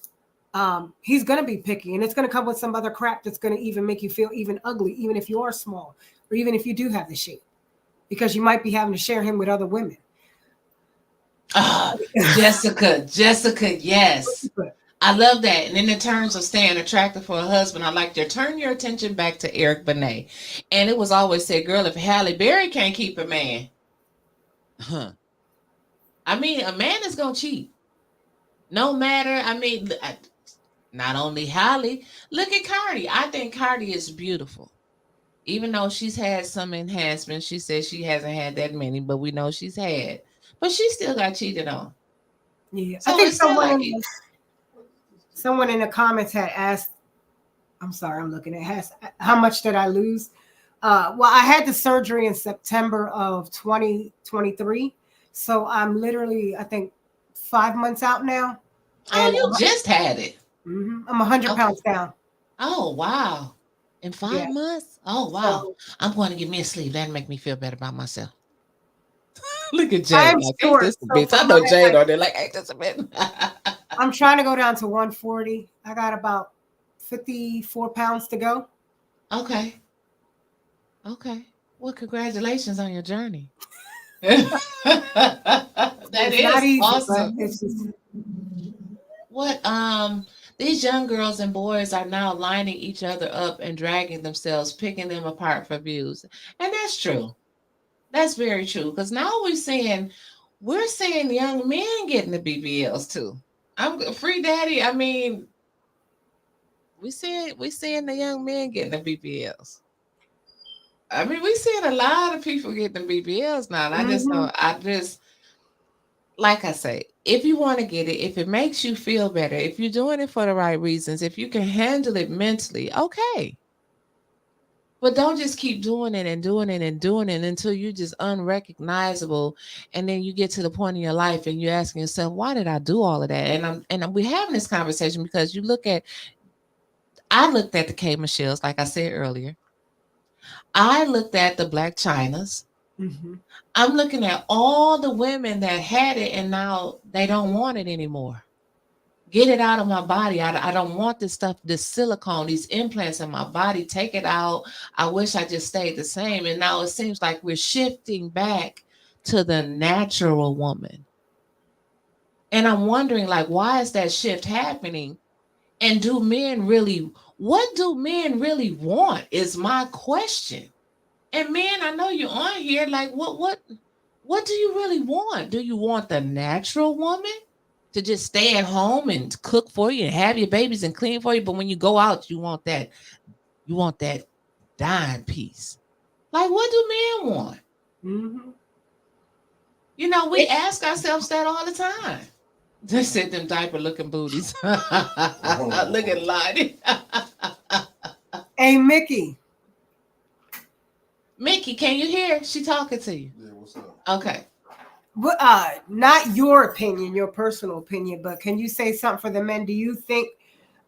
He's going to be picky, and it's going to come with some other crap that's going to even make you feel even ugly, even if you are small, or even if you do have the shape, because you might be having to share him with other women. Ah, Jessica, yes. I love that. And in terms of staying attractive for a husband, I like to turn your attention back to Eric Benet. And it was always said, girl, if Halle Berry can't keep a man, huh? I mean, a man is going to cheat. No matter, I mean, not only Halle, look at Cardi. I think Cardi is beautiful. Even though she's had some enhancements, she says she hasn't had that many, but we know she's had. But she still got cheated on. Yeah, I So think it's not like it. someone in the comments had asked. I'm sorry, I'm looking at how much did I lose? Well, I had the surgery in September of 2023, so I'm literally, I think, 5 months out now, Oh, and you just had it. I'm 100 Okay. pounds down. Oh, wow. In Yeah, 5 months? Oh, wow. so I'm going to give me a sleeve. That'll make me feel better about myself. Look at Jade. I'm Like, ain't short. this a So bitch? for I know my, Jade like, on there. Like, ain't this a bitch? I'm trying to go down to 140. I got about 54 pounds to go. Okay. Okay. Well, congratulations on your journey. That It's not is easy, but awesome. it's just What these young girls and boys are now lining each other up and dragging themselves, picking them apart for views. And that's true. That's very true. Because now we're seeing young men getting the BBLs too. I'm free daddy. I mean, we seeing the young men getting the BBLs. I mean, we seeing a lot of people getting the BBLs now. And mhm. I just like I say, if you want to get it, if it makes you feel better, if you're doing it for the right reasons, if you can handle it mentally, okay. But don't just keep doing it and doing it and doing it until you're just unrecognizable. And then you get to the point in your life and you're asking yourself, why did I do all of that? And we're having this conversation because I looked at the K Michelle's, like I said earlier. I looked at the Black Chinas. Mhm. I'm looking at all the women that had it and now they don't want it anymore. Get it out of my body. I don't want this stuff, this silicone, these implants in my body. Take it out. I wish I just stayed the same. And now it seems like we're shifting back to the natural woman. And I'm wondering, like, why is that shift happening? And what do men really want? Is my question. And men, I know you're on here. Like, what do you really want? Do you want the natural woman to just stay at home and cook for you and have your babies and clean for you? But when you go out, you want that dime piece. Like, what do men want? Mhm. We ask ourselves that all the time. They said them diaper looking booties. Looking lottie. Hey, Mickey. Mickey, can you hear? She talking to you. Yeah, what's up? Okay. What, not your opinion, your personal opinion, but can you say something for the men? Do you think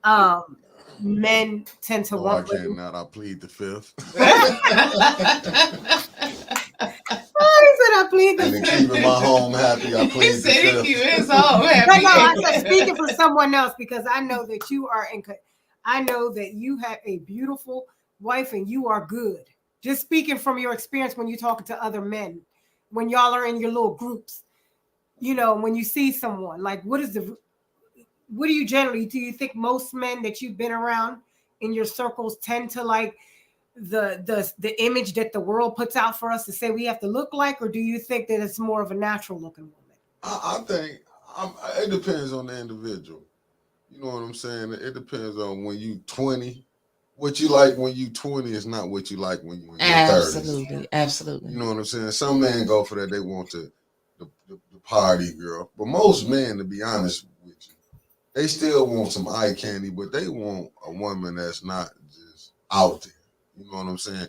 um, men tend to Oh, I want women? cannot. I plead the fifth. Oh, he said, I plead And in the keeping my home happy, I He plead the said he fifth. keep his home No, no, I said happy. speaking for someone else because I know that you are I know that you have a beautiful wife and you are good. Just speaking from your experience when you're talking to other men, when y'all are in your little groups, when you see someone, like what do you generally do? You think most men that you've been around in your circles tend to like the image that the world puts out for us to say we have to look like, or do you think that it's more of a natural looking woman? I think it depends on the individual. You know what I'm saying? It depends on when you 20. What you like when you 20 is not what you like when you're in your 30s. Absolutely, absolutely. You know what I'm saying? Some men go for that. They want the party girl. But most men, to be honest with you, they still want some eye candy, but they want a woman that's not just out there. You know what I'm saying?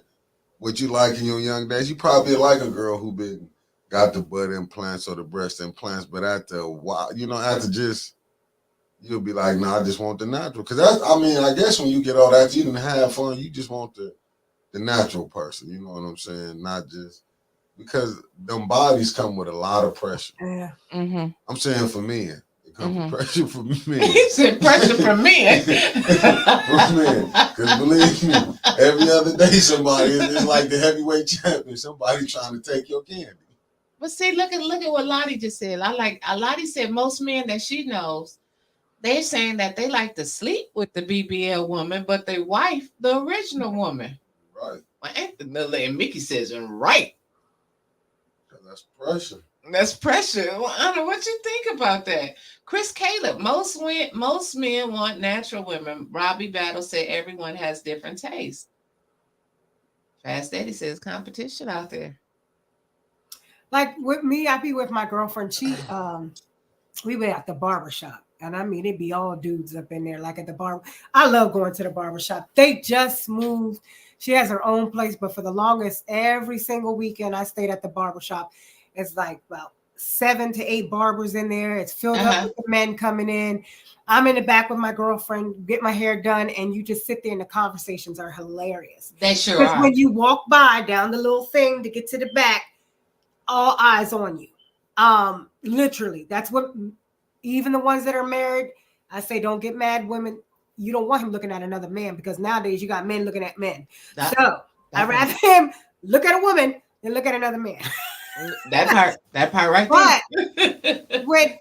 What you like in your young days, you probably like a girl who been got the butt implants or the breast implants, but after a while, after just you'll be like, "No, I just want the natural." Because that's, I mean, I guess when you get all that, you didn't have fun. You just want the natural person. You know what I'm saying? Not just because them bodies come with a lot of pressure. Yeah. Mm-hmm. I'm saying for men, it comes with Mm-hmm. pressure for men. He said pressure from men. For men, because believe me, every other day somebody is like the heavyweight champion. Somebody trying to take your candy. But see, look at what Lottie just said. Lottie said most men that she knows, they're saying that they like to sleep with the BBL woman, but their wife, the original woman. Right. Well, and Mickey says, right. That's pressure. That's pressure. Well, Anna, what you think about that? Chris Caleb, most men want natural women. Robbie Battle said everyone has different tastes. Fast Eddie says competition out there. Like with me, I be with my girlfriend. We went at the barber shop. And I mean, it'd be all dudes up in there, like at the bar. I love going to the barber shop. They just moved. She has her own place, but for the longest, every single weekend, I stayed at the barber shop. It's like about 7 to 8 barbers in there. It's filled up with the men coming in. I'm in the back with my girlfriend, get my hair done, and you just sit there and the conversations are hilarious. They sure Because are. when you walk by down the little thing to get to the back, all eyes on you. Literally, that's what, even the ones that are married, I say, don't get mad, women. You don't want him looking at another man because nowadays you got men looking at men. I'd rather him look at a woman than look at another man. That part right there. But when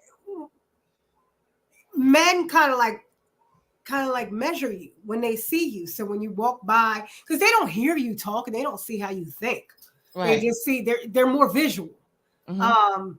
men kind of like measure you when they see you. So when you walk by, because they don't hear you talk and they don't see how you think. Right. They just see they're more visual. Mm-hmm.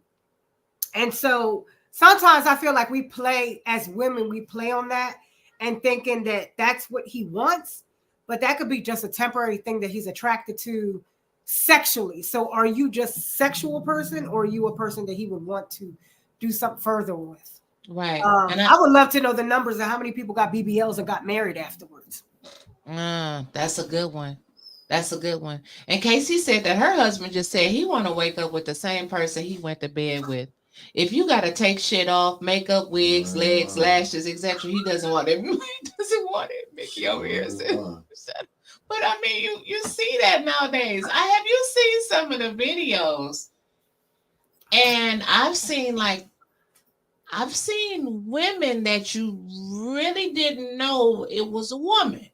And so sometimes I feel like we play as women, we play on that and thinking that that's what he wants, but that could be just a temporary thing that he's attracted to sexually. So are you just a sexual person or are you a person that he would want to do something further with? Right. And I would love to know the numbers of how many people got BBLs and got married afterwards. That's a good one. That's a good one. And Casey said that her husband just said he want to wake up with the same person he went to bed with. If you got to take shit off, makeup, wigs, legs, lashes, etc., he doesn't want it. He doesn't want it. Mickey over here said. But I mean, you see that nowadays. Have you seen some of the videos? And I've seen women that you really didn't know it was a woman.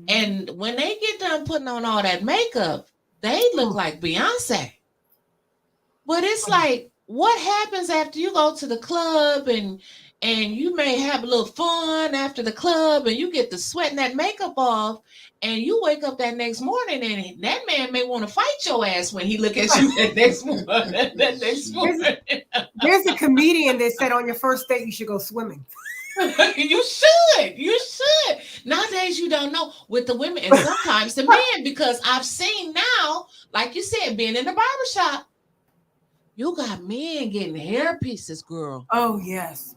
And when they get done putting on all that makeup, they look like Beyonce. But it's like, what happens after you go to the club and you may have a little fun after the club and you get to sweating that makeup off and you wake up that next morning and that man may want to fight your ass when he look at you that next morning. There's a comedian that said on your first date you should go swimming. You should. Nowadays you don't know with the women and sometimes the men, because I've seen now, like you said, being in the barbershop, you got men getting hair pieces, girl. Oh, yes.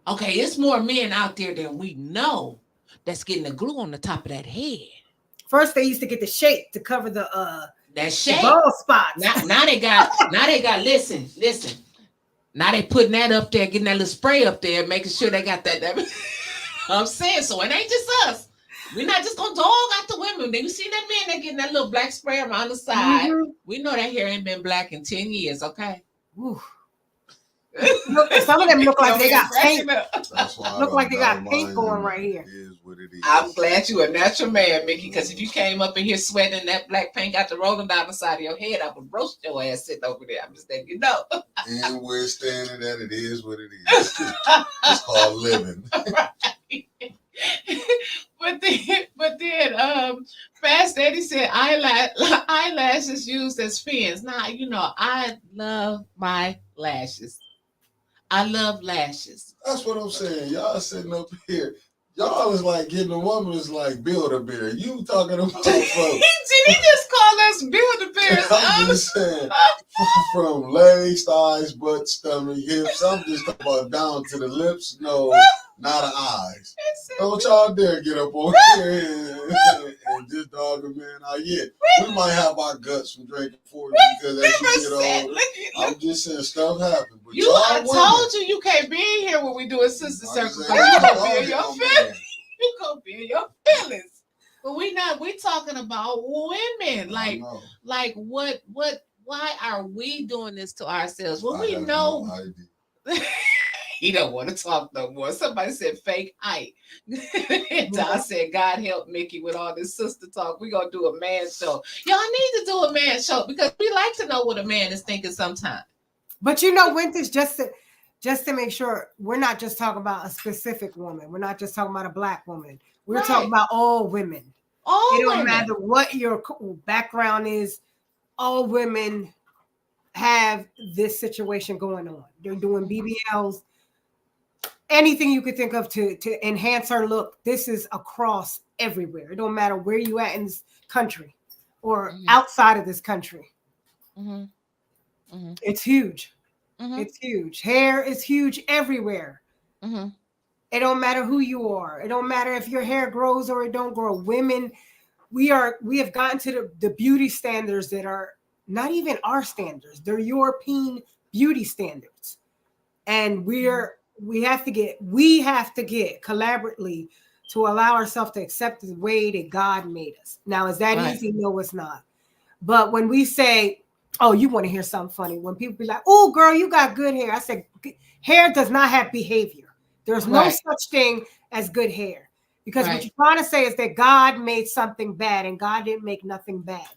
Okay, it's more men out there than we know that's getting the glue on the top of that head. First, they used to get the shape to cover the shape bald spots. Now they got listen. Now they putting that up there, getting that little spray up there, making sure they got that. I'm saying, so it ain't just us. We're not just gonna dog out the women. You see that man that getting that little black spray around the side. Mm-hmm. We know that hair ain't been black in 10 years, okay? Some of them look like they got paint. Look like they got paint going right here. Is what it is. I'm glad you a natural man, Mickey, because if you came up in here sweating and that black paint got to rolling down the side of your head, I would roast your ass sitting over there. I'm just letting you know. And we're standing that it is what it is. It's called living. But then, Fast Eddie said eyelashes used as fins. Now, I love my lashes. I love lashes. That's what I'm saying. Y'all sitting up here. Y'all is like getting a woman is like Build-A-Bear. You talking about folks. Did he just call us Build-A-Bears? I'm just saying. From legs, thighs, butt, stomach, hips. I'm just talking about down to the lips, nose, not the eyes. Don't y'all dare get up on here and just dog a man out. Yeah, we might have our guts from drinking 40 because as you get older, I'm just saying stuff happens. But you, I told you can't be in here when we do a sister circle because you gonna be in your feelings. You gonna be in your feelings. But we talking about women. Like what why are we doing this to ourselves? When we know he don't want to talk no more. Somebody said fake height. I said, God help Mickey with all this sister talk. We're gonna do a man show. Y'all need to do a man show because we like to know what a man is thinking sometimes. But you know, Wyntis, just to make sure we're not just talking about a specific woman. We're not just talking about a black woman. We're talking about all women. It don't matter what your background is. All women have this situation going on. They're doing BBLs, anything you could think of to enhance our look. This is across everywhere. It don't matter where you at in this country or outside of this country. It's huge. It's huge. Hair is huge everywhere. It don't matter who you are. It don't matter if your hair grows or it don't grow. Women, we have gotten to the beauty standards that are not even our standards. They're European beauty standards. And we have to get collaboratively to allow ourselves to accept the way that God made us. Now, is that easy? No, it's not. But when we say, oh, you want to hear something funny, when people be like, oh, girl, you got good hair. I said, hair does not have behavior. There's no such thing as good hair. Because what you're trying to say is that God made something bad and God didn't make nothing bad.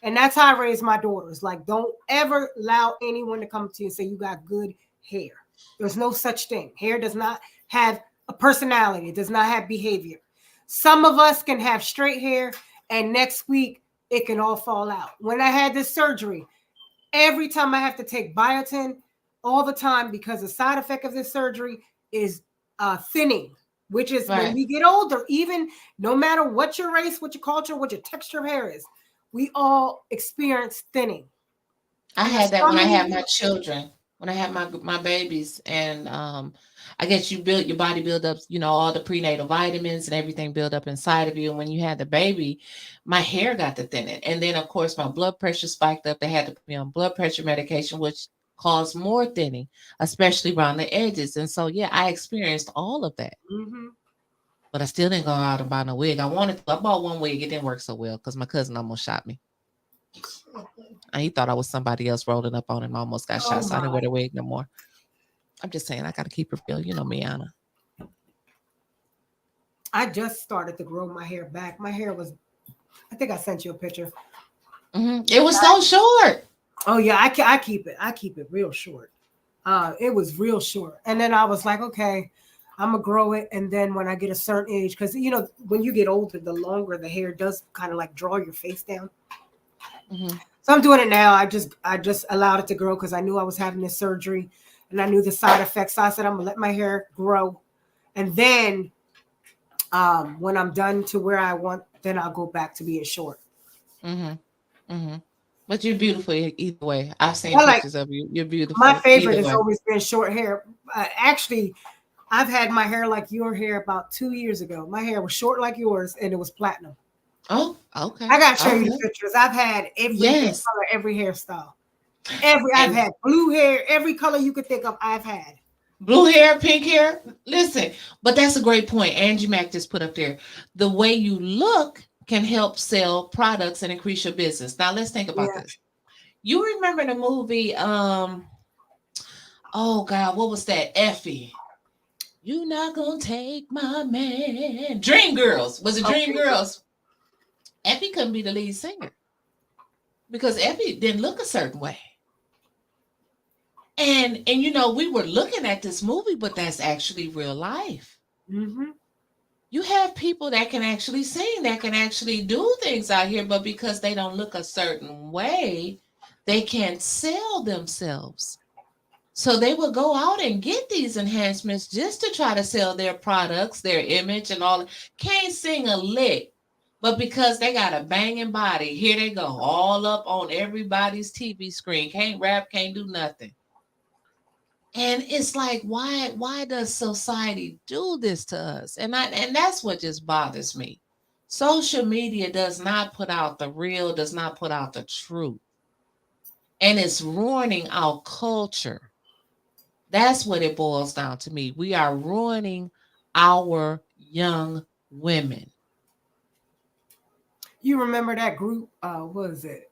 And that's how I raise my daughters. Like, don't ever allow anyone to come to you and say you got good hair. There's no such thing. Hair does not have a personality. It does not have behavior. Some of us can have straight hair and next week it can all fall out. When I had this surgery, every time I have to take biotin all the time because the side effect of this surgery is thinning, which is when we get older, even no matter what your race, what your culture, what your texture of hair is, we all experience thinning. I had that when I had my children, when I had my babies, and I guess your body build up, all the prenatal vitamins and everything build up inside of you. And when you had the baby, my hair got to thinning, and then of course my blood pressure spiked up. They had to put me on blood pressure medication, which caused more thinning, especially around the edges. And so I experienced all of that. But I still didn't go out and buy no wig. I wanted to. I bought one wig. It didn't work so well because my cousin almost shot me. And he thought I was somebody else rolling up on him. I almost got shot, so I didn't wear the wig no more. I'm just saying, I got to keep it real. You know me, Ana. I just started to grow my hair back. My hair was, I think I sent you a picture. It was so short. Oh, yeah, I keep it. I keep it real short. It was real short. And then I was like, okay, I'm going to grow it. And then when I get a certain age, because, when you get older, the longer the hair does kind of like draw your face down. So I'm doing it now. I just allowed it to grow because I knew I was having this surgery and I knew the side effects. So I said, I'm going to let my hair grow. And then when I'm done to where I want, then I'll go back to being short. But you're beautiful either way. I've seen pictures of you. You're beautiful. My favorite has always been short hair. Actually, I've had my hair like your hair about 2 years ago. My hair was short like yours, and it was platinum. Oh, okay. I gotta show you the pictures. I've had every color, every hairstyle. I've had blue hair, every color you could think of. I've had blue hair, pink hair. Listen, but that's a great point. Angie Mack just put up there. The way you look can help sell products and increase your business. Now let's think about this. You remember the movie? Oh God, what was that? Effie. You not gonna take my man. Dreamgirls. Was it Dreamgirls? Effie couldn't be the lead singer because Effie didn't look a certain way. And we were looking at this movie, but that's actually real life. You have people that can actually sing, that can actually do things out here, but because they don't look a certain way, they can't sell themselves. So they will go out and get these enhancements just to try to sell their products, their image and all. Can't sing a lick. But because they got a banging body, here they go, all up on everybody's TV screen. Can't rap, can't do nothing. And it's like, why does society do this to us? And that's what just bothers me. Social media does not put out the real, does not put out the truth. And it's ruining our culture. That's what it boils down to me. We are ruining our young women. You remember that group? What is it?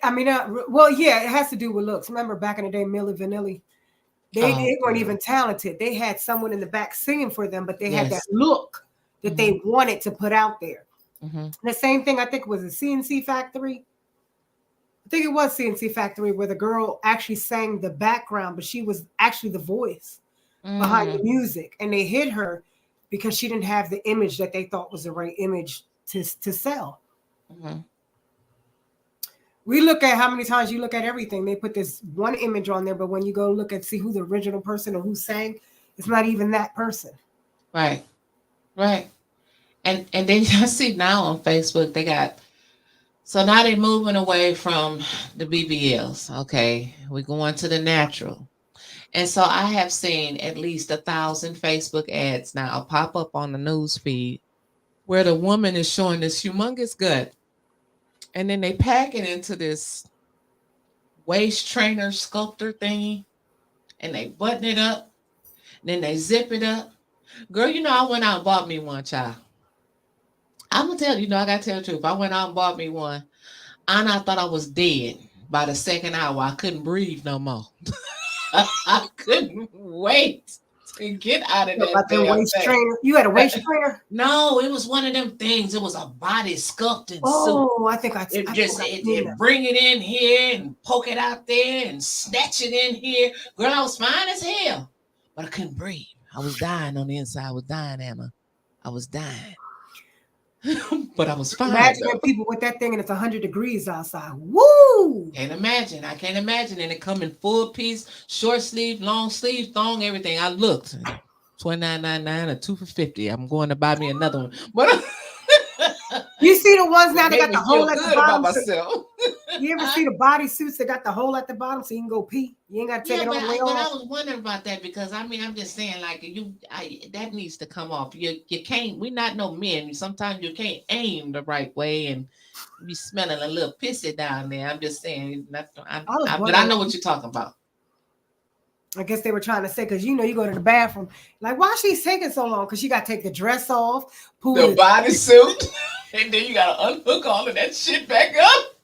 I mean, well, yeah, it has to do with looks. Remember back in the day, Milli Vanilli? Oh, They weren't girl. even talented. They had someone in the back singing for them, but they had that Yes. look that Hmm. they wanted to put out there. Hmm. The same thing, I think, was a CNC Factory. I think it was CNC Factory where the girl actually sang the background, but she was actually the voice behind the Mm. music, and they hit her because she didn't have the image that they thought was the right image to sell. Hmm. We look at how many times you look at everything. They put this one image on there, but when you go look and see who the original person or who sang, it's not even that person. Right. Right. And then I see now on Facebook they got, so now they're moving away from the BBLs. Okay, we're going to the natural. And so I have seen at least 1,000 Facebook ads now pop up on the news feed where the woman is showing this humongous gut, and then they pack it into this waist trainer sculptor thingy, and they button it up, and then they zip it up. Girl, I went out and bought me one, child. I'm gonna tell you, I gotta tell the truth. I went out and bought me one, and I thought I was dead by the second hour. I couldn't breathe no more. I couldn't wait to get out of You know, that about them damn waist thing. trainer. You had a waist trainer? No, it was one of them things. It was a body sculpting suit. Oh, It I think just I've seen it that. bring it in here and poke it out there and snatch it in here. Girl, I was fine as hell, but I couldn't breathe. I was dying on the inside. I was dying, Anna. I was dying, but I was fine Imagine though. people with that thing and it's 100 degrees outside. Woo! Can't imagine. I can't imagine. And it come in full piece, short sleeve, long sleeve, thong, everything. I looked. 29.99 or 2 for 50. I'm going to buy me another one. But You see the ones now it that made got the me feel hole at the good about bottom? So myself. you ever see the body suits that got the hole at the bottom so you can go pee? You ain't got to take Yeah, it but all the way I off. was wondering about that because I mean I'm just saying like that needs to come off. You can't. We're not no men. Sometimes you can't aim the right way and be smelling a little pissy down there. I'm just saying. Not, I was but I wondering. know what you're talking about. I guess they were trying to say because you go to the bathroom like why she's taking so long because she got to take the dress off, pull The the bodysuit, and then you gotta unhook all of that shit back up.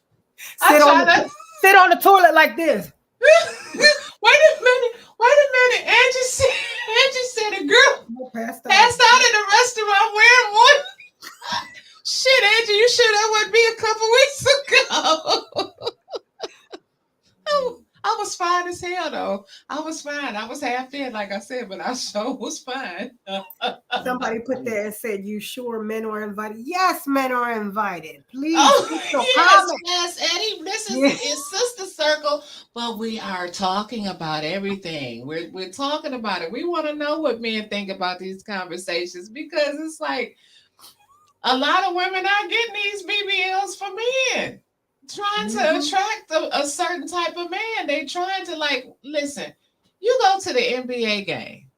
I sit on try the to. sit on the toilet like this. Wait a minute. Wait a minute. Angie said a girl No, passed out. passed out in the restaurant wearing one. Shit, Angie, you sure that wasn't me a couple weeks ago? I was fine as hell though. I was fine. I was half in, like I said, but I sure was fine. Somebody put there and said, "You sure men are invited?" Yes, men are invited. Please Oh put your yes, comment. yes, Eddie. This Yeah. is sister circle, but we are talking about everything. We're talking about it. We want to know what men think about these conversations because it's like a lot of women are getting these BBLs for men, trying to Mhm. attract a certain type of man. They trying to like listen. You go to the NBA game.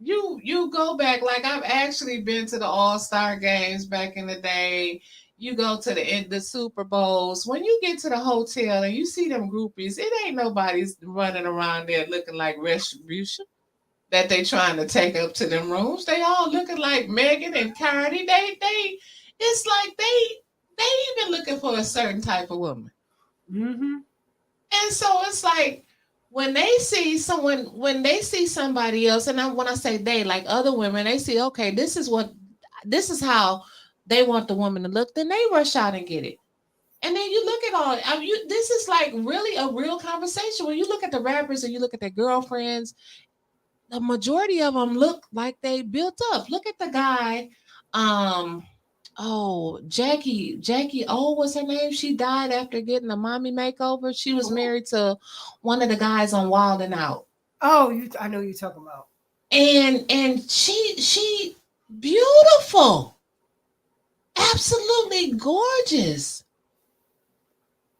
You go back like I've actually been to the All-Star games back in the day. You go to the Super Bowls. When you get to the hotel and you see them groupies, it ain't nobody's running around there looking like retribution that they trying to take up to them rooms. They all looking like Megan and Cardi. They it's like they even looking for a certain type of woman. Mhm. And so it's like when they see someone, when they see somebody else, and when I say they, like other women, they see, okay, this is how they want the woman to look, then they rush out and get it. And then you look at all, I mean, this is like really a real conversation. When you look at the rappers and you look at their girlfriends, the majority of them look like they built up. Look at the guy, um, oh, Jackie O was her name. She died after getting a mommy makeover. She was married to one of the guys on Wild and Out. Oh, I know you're talking about. And she beautiful. Absolutely gorgeous.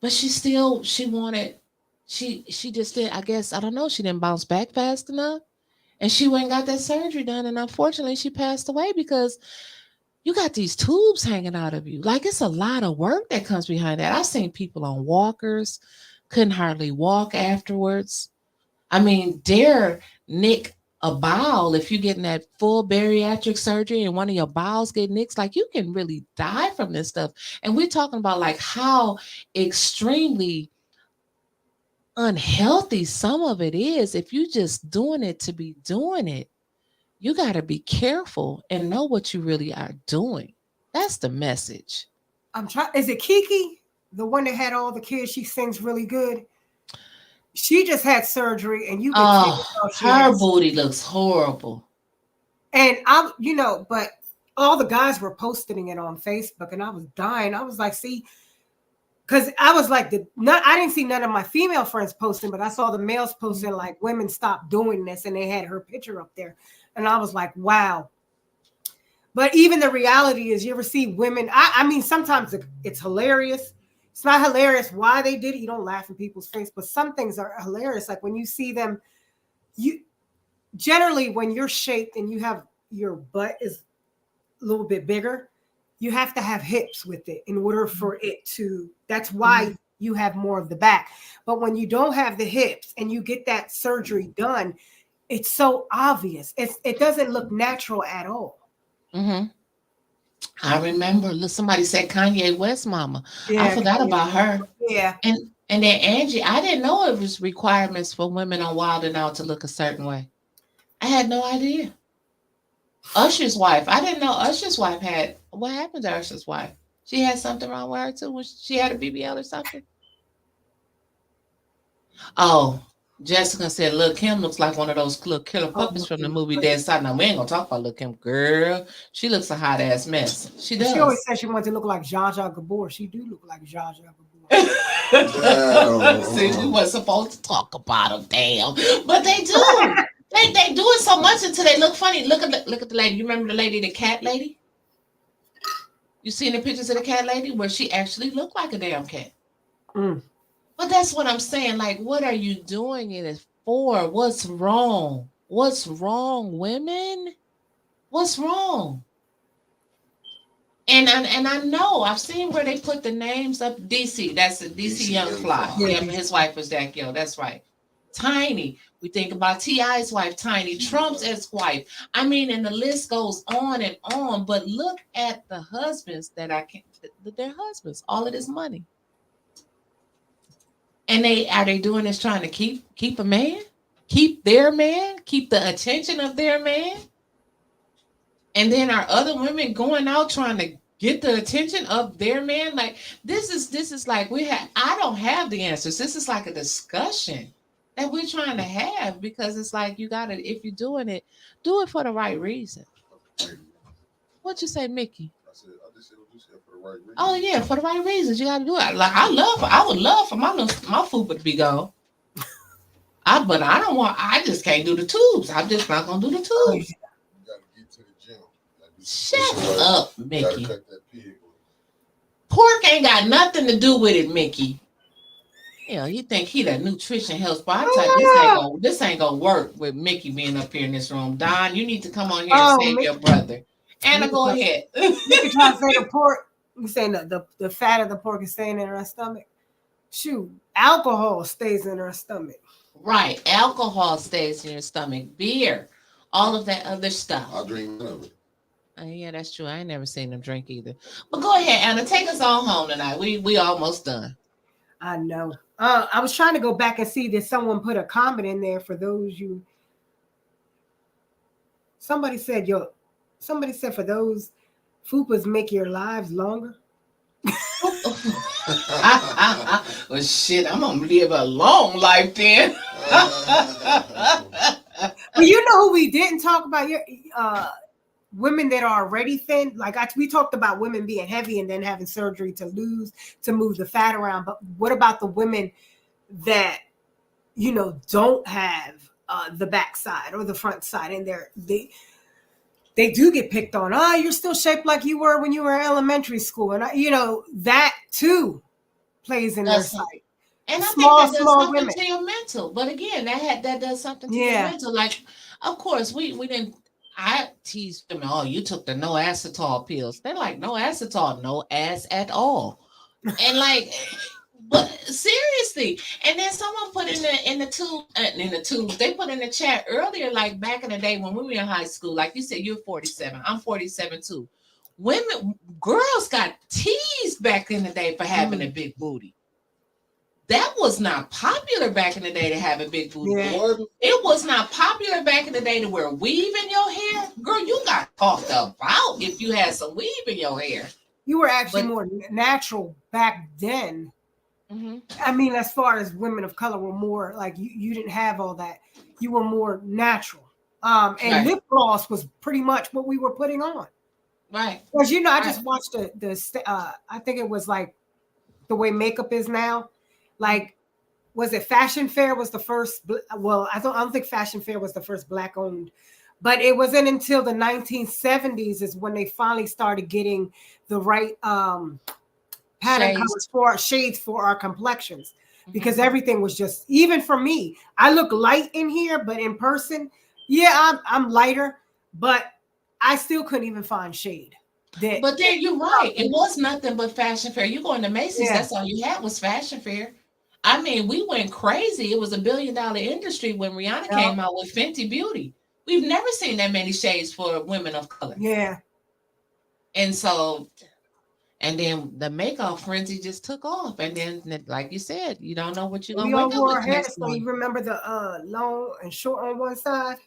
But she wanted she just did, I guess, I don't know, she didn't bounce back fast enough. And she went and got that surgery done. And unfortunately, she passed away because you got these tubes hanging out of you. Like it's a lot of work that comes behind that. I've seen people on walkers, couldn't hardly walk afterwards. I mean, dare nick a bowel if you're getting that full bariatric surgery and one of your bowels get nicked, like you can really die from this stuff. And we're talking about like how extremely unhealthy some of it is if you just doing it to be doing it. You got to be careful and know what you really are doing. That's the message. I'm trying. Is it Kiki, the one that had all the kids? She sings really good. She just had surgery, and you can tell Oh, she her has. booty looks horrible. And I'm, but all the guys were posting it on Facebook, and I was dying. I was like, see, because I was like, I didn't see none of my female friends posting, but I saw the males posting like women stop doing this, and they had her picture up there, and I was like, wow. But even the reality is, you ever see women? I mean, sometimes it's hilarious. It's not hilarious why they did it. You don't laugh in people's face, but some things are hilarious. Like when you see them, you generally when you're shaped and you have your butt is a little bit bigger, you have to have hips with it in order for it to. That's why you have more of the back. But when you don't have the hips and you get that surgery done, it's so obvious. It doesn't look natural at all. Mm-hmm. I remember somebody said Kanye West mama. I Yeah, forgot about her. yeah. And then Angie, I didn't know it was requirements for women on Wild and Out to look a certain way. I had no idea. Usher's wife. I didn't know Usher's wife had. What happened to Usher's wife? She had something wrong with her too when she had a BBL or something. Oh, Jessica said Lil Kim looks like one of those little killer puppets from the movie Dead Side. Now we ain't gonna talk about Lil Kim, girl. She looks a hot ass mess. She She always does. said she wanted to look like Zsa Zsa Gabor. She do look like Zsa Zsa Gabor. See, we weren't supposed to talk about them, damn, but they do. They do it so much until they look funny. Look at the lady. You remember the lady, the cat lady? You seen the pictures of the cat lady where she actually looked like a damn cat. Mm. But that's what I'm saying. Like, what are you doing it for? What's wrong? What's wrong, women? What's wrong? And I know I've seen where they put the names up. DC, that's a DC Young Fly. Yeah. Yep, his wife was that girl. That's right. Tiny. We think about T.I.'s wife, Tiny, Trump's ex-wife. I mean, and the list goes on and on. But look at the husbands that their husbands, all of this money. And they doing this trying to keep a man, keep their man, keep the attention of their man. And then our other women going out trying to get the attention of their man. Like this is like I don't have the answers. This is like a discussion that we're trying to have because it's like you gotta, if you're doing it, do it for the right reason. What you say, Mickey? I just said what you said for the right reason. Oh yeah, for the right reasons. You gotta do it. Like I would love for my fupa to be gone. But I just can't do the tubes. I'm just not gonna do the tubes. You gotta get to the gym. Shut up, Mickey. Cut that pig. Pork ain't got nothing to do with it, Mickey. You think he the nutrition health bar? This ain't gonna work with Mickey being up here in this room. Don, you need to come on here and save your brother. Anna, go ahead. You trying to say the pork? You saying the fat of the pork is staying in her stomach? Shoot, alcohol stays in her stomach. Right, alcohol stays in your stomach. Beer, all of that other stuff. I drink none of it. Yeah, that's true. I ain't never seen them drink either. But go ahead, Anna. Take us all home tonight. We almost done. I know. I was trying to go back and see that someone put a comment in there for those you. Somebody said for those fupas make your lives longer. Well, shit, I'm gonna live a long life then. But you know who we didn't talk about? Women that are already thin. Like we talked about women being heavy and then having surgery to move the fat around. But what about the women that don't have the back side or the front side, and they do get picked on. Oh, you're still shaped like you were when you were in elementary school, and that too plays in their side. And I think that does something to your mental. But again, that does something to your mental. Like, of course, we didn't. I tease women, oh, you took the no acetol pills. They're like, no acetol, no ass at all. And like, but seriously, and then someone put in the tubes. They put in the chat earlier, like back in the day when we were in high school. Like you said, you're 47. I'm 47 too. Women, girls got teased back in the day for having a big booty. That was not popular back in the day to have a big booty. Yeah. It was not popular back in the day to wear weave in your hair. Girl, you got talked about if you had some weave in your hair. You were actually more natural back then. Mm-hmm. I mean, as far as women of color were more like you didn't have all that. You were more natural. And lip gloss was pretty much what we were putting on. Right. Because I just watched I think it was like the way makeup is now. Like, was it Fashion Fair was the first? Well, I don't think Fashion Fair was the first black owned, but it wasn't until the 1970s is when they finally started getting the right pattern colors shades for our complexions, because everything was just, even for me, I look light in here, but in person, I'm lighter, but I still couldn't even find shade. But then you're right. It was nothing but Fashion Fair. You go into Macy's, that's all you had was Fashion Fair. I mean, we went crazy. It was $1 billion industry when Rihanna came out with Fenty Beauty. We've never seen that many shades for women of color. Yeah. And so, and then the makeup frenzy just took off. And then, like you said, you don't know what you're going to wake up with next morning. You remember the long and short on one side?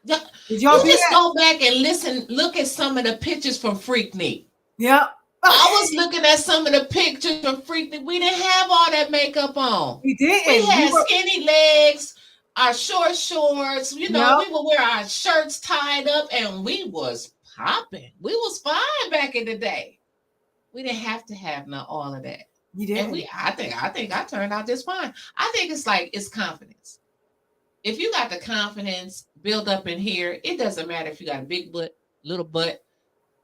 Yeah. Did y'all just go back and look at some of the pictures from Freaknik. Yep. I was looking at some of the pictures from Freaknik. We didn't have all that makeup on. We didn't. We had skinny legs, our short shorts. We would wear our shirts tied up, and we was popping. We was fine back in the day. We didn't have to have all of that. You didn't. And I think I turned out just fine. I think it's confidence. If you got the confidence built up in here, it doesn't matter if you got a big butt, little butt,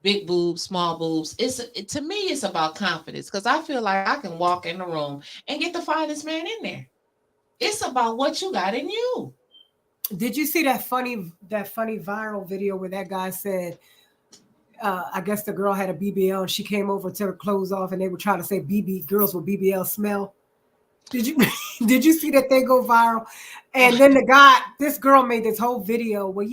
big boobs, small boobs. To me, it's about confidence, because I feel like I can walk in the room and get the finest man in there. It's about what you got in you. Did you see that funny viral video where that guy said, I guess the girl had a BBL and she came over to take her clothes off and they were trying to say girls with BBL smell? Did you see that they go viral? And then this girl made this whole video where,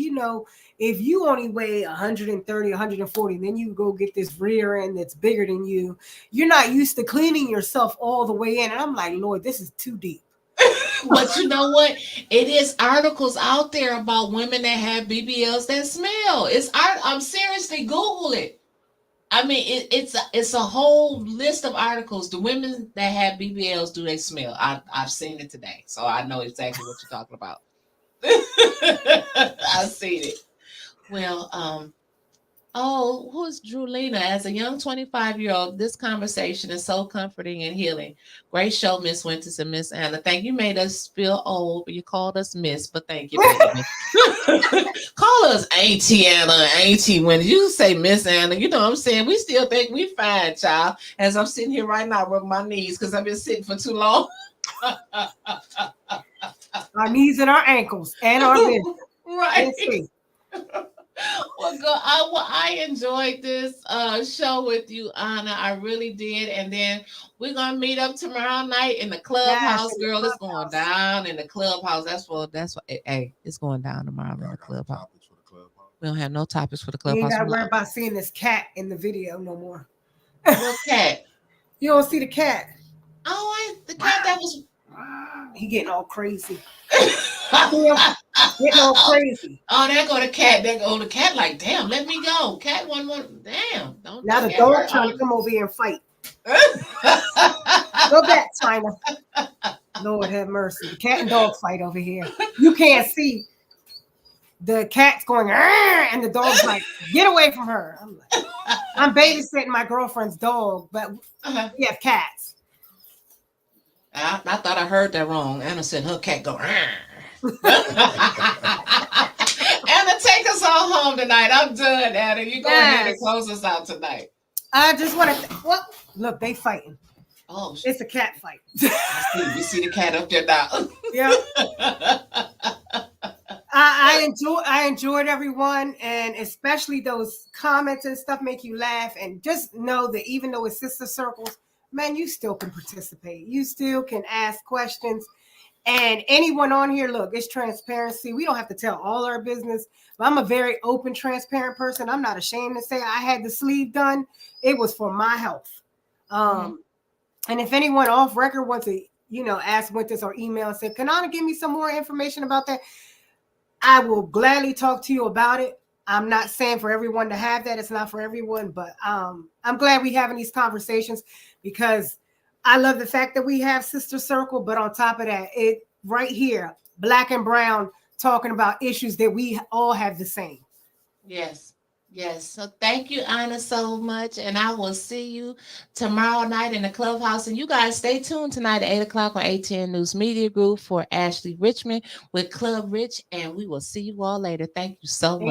if you only weigh 130, 140, then you go get this rear end that's bigger than you, you're not used to cleaning yourself all the way in. And I'm like, Lord, this is too deep. But you know what? It is articles out there about women that have BBLs that smell. I'm seriously, Google it. I mean, it's a whole list of articles. The women that have BBLs, do they smell? I've seen it today, so I know exactly what you're talking about. I've seen it. Well, who's Drulina? As a young 25-year-old, this conversation is so comforting and healing. Great show, Miss Wyntis and Miss Ana. Thank you. Made us feel old, but you called us Miss, but thank you. Call us Auntie Ana, Auntie Wyntis. You say Miss Ana, you know what I'm saying? We still think we fine, child. As I'm sitting here right now, rubbing my knees because I've been sitting for too long. Our knees and our ankles and our business. Right. Well, I enjoyed this show with you, Ana. I really did. And then we're gonna meet up tomorrow night in the clubhouse. Yes, girl, it's going down in the clubhouse. That's what. Hey, it's going down tomorrow in the clubhouse. We don't have no topics for the clubhouse. You ain't gotta worry about seeing this cat in the video no more. What cat? You don't see the cat. Oh, the cat that was. He getting all crazy. Getting all crazy. Oh, there go the cat. There go the cat. Like, damn, let me go. Cat one. Damn. Don't. Now the dog trying to come over here and fight. Go back, China. Lord have mercy. The cat and dog fight over here. You can't see. The cat's going, and the dog's like, get away from her. I'm babysitting my girlfriend's dog, but we have cats. I thought I heard that wrong. Anna said her cat go. Anna, take us all home tonight. I'm done, Anna. You go ahead and close us out tonight. I just want to. Look, they fighting. Oh, it's a cat fight. You see the cat up there now. Yeah. I I enjoyed everyone, and especially those comments and stuff make you laugh. And just know that even though it's sister circles, man, you still can participate. You still can ask questions. And anyone on here, look, it's transparency. We don't have to tell all our business, but I'm a very open, transparent person. I'm not ashamed to say I had the sleeve done. It was for my health. And if anyone off record wants to, ask Wyntis or email and say, "Can Anna give me some more information about that?" I will gladly talk to you about it. I'm not saying for everyone to have that. It's not for everyone, but I'm glad we're having these conversations because I love the fact that we have Sister Circle, but on top of that, it right here, black and brown, talking about issues that we all have the same. Yes. Yes. So thank you, Anna, so much. And I will see you tomorrow night in the clubhouse. And you guys stay tuned tonight at 8 o'clock on ATN News Media Group for Ashley Richmond with Club Rich. And we will see you all later. Thank you so much.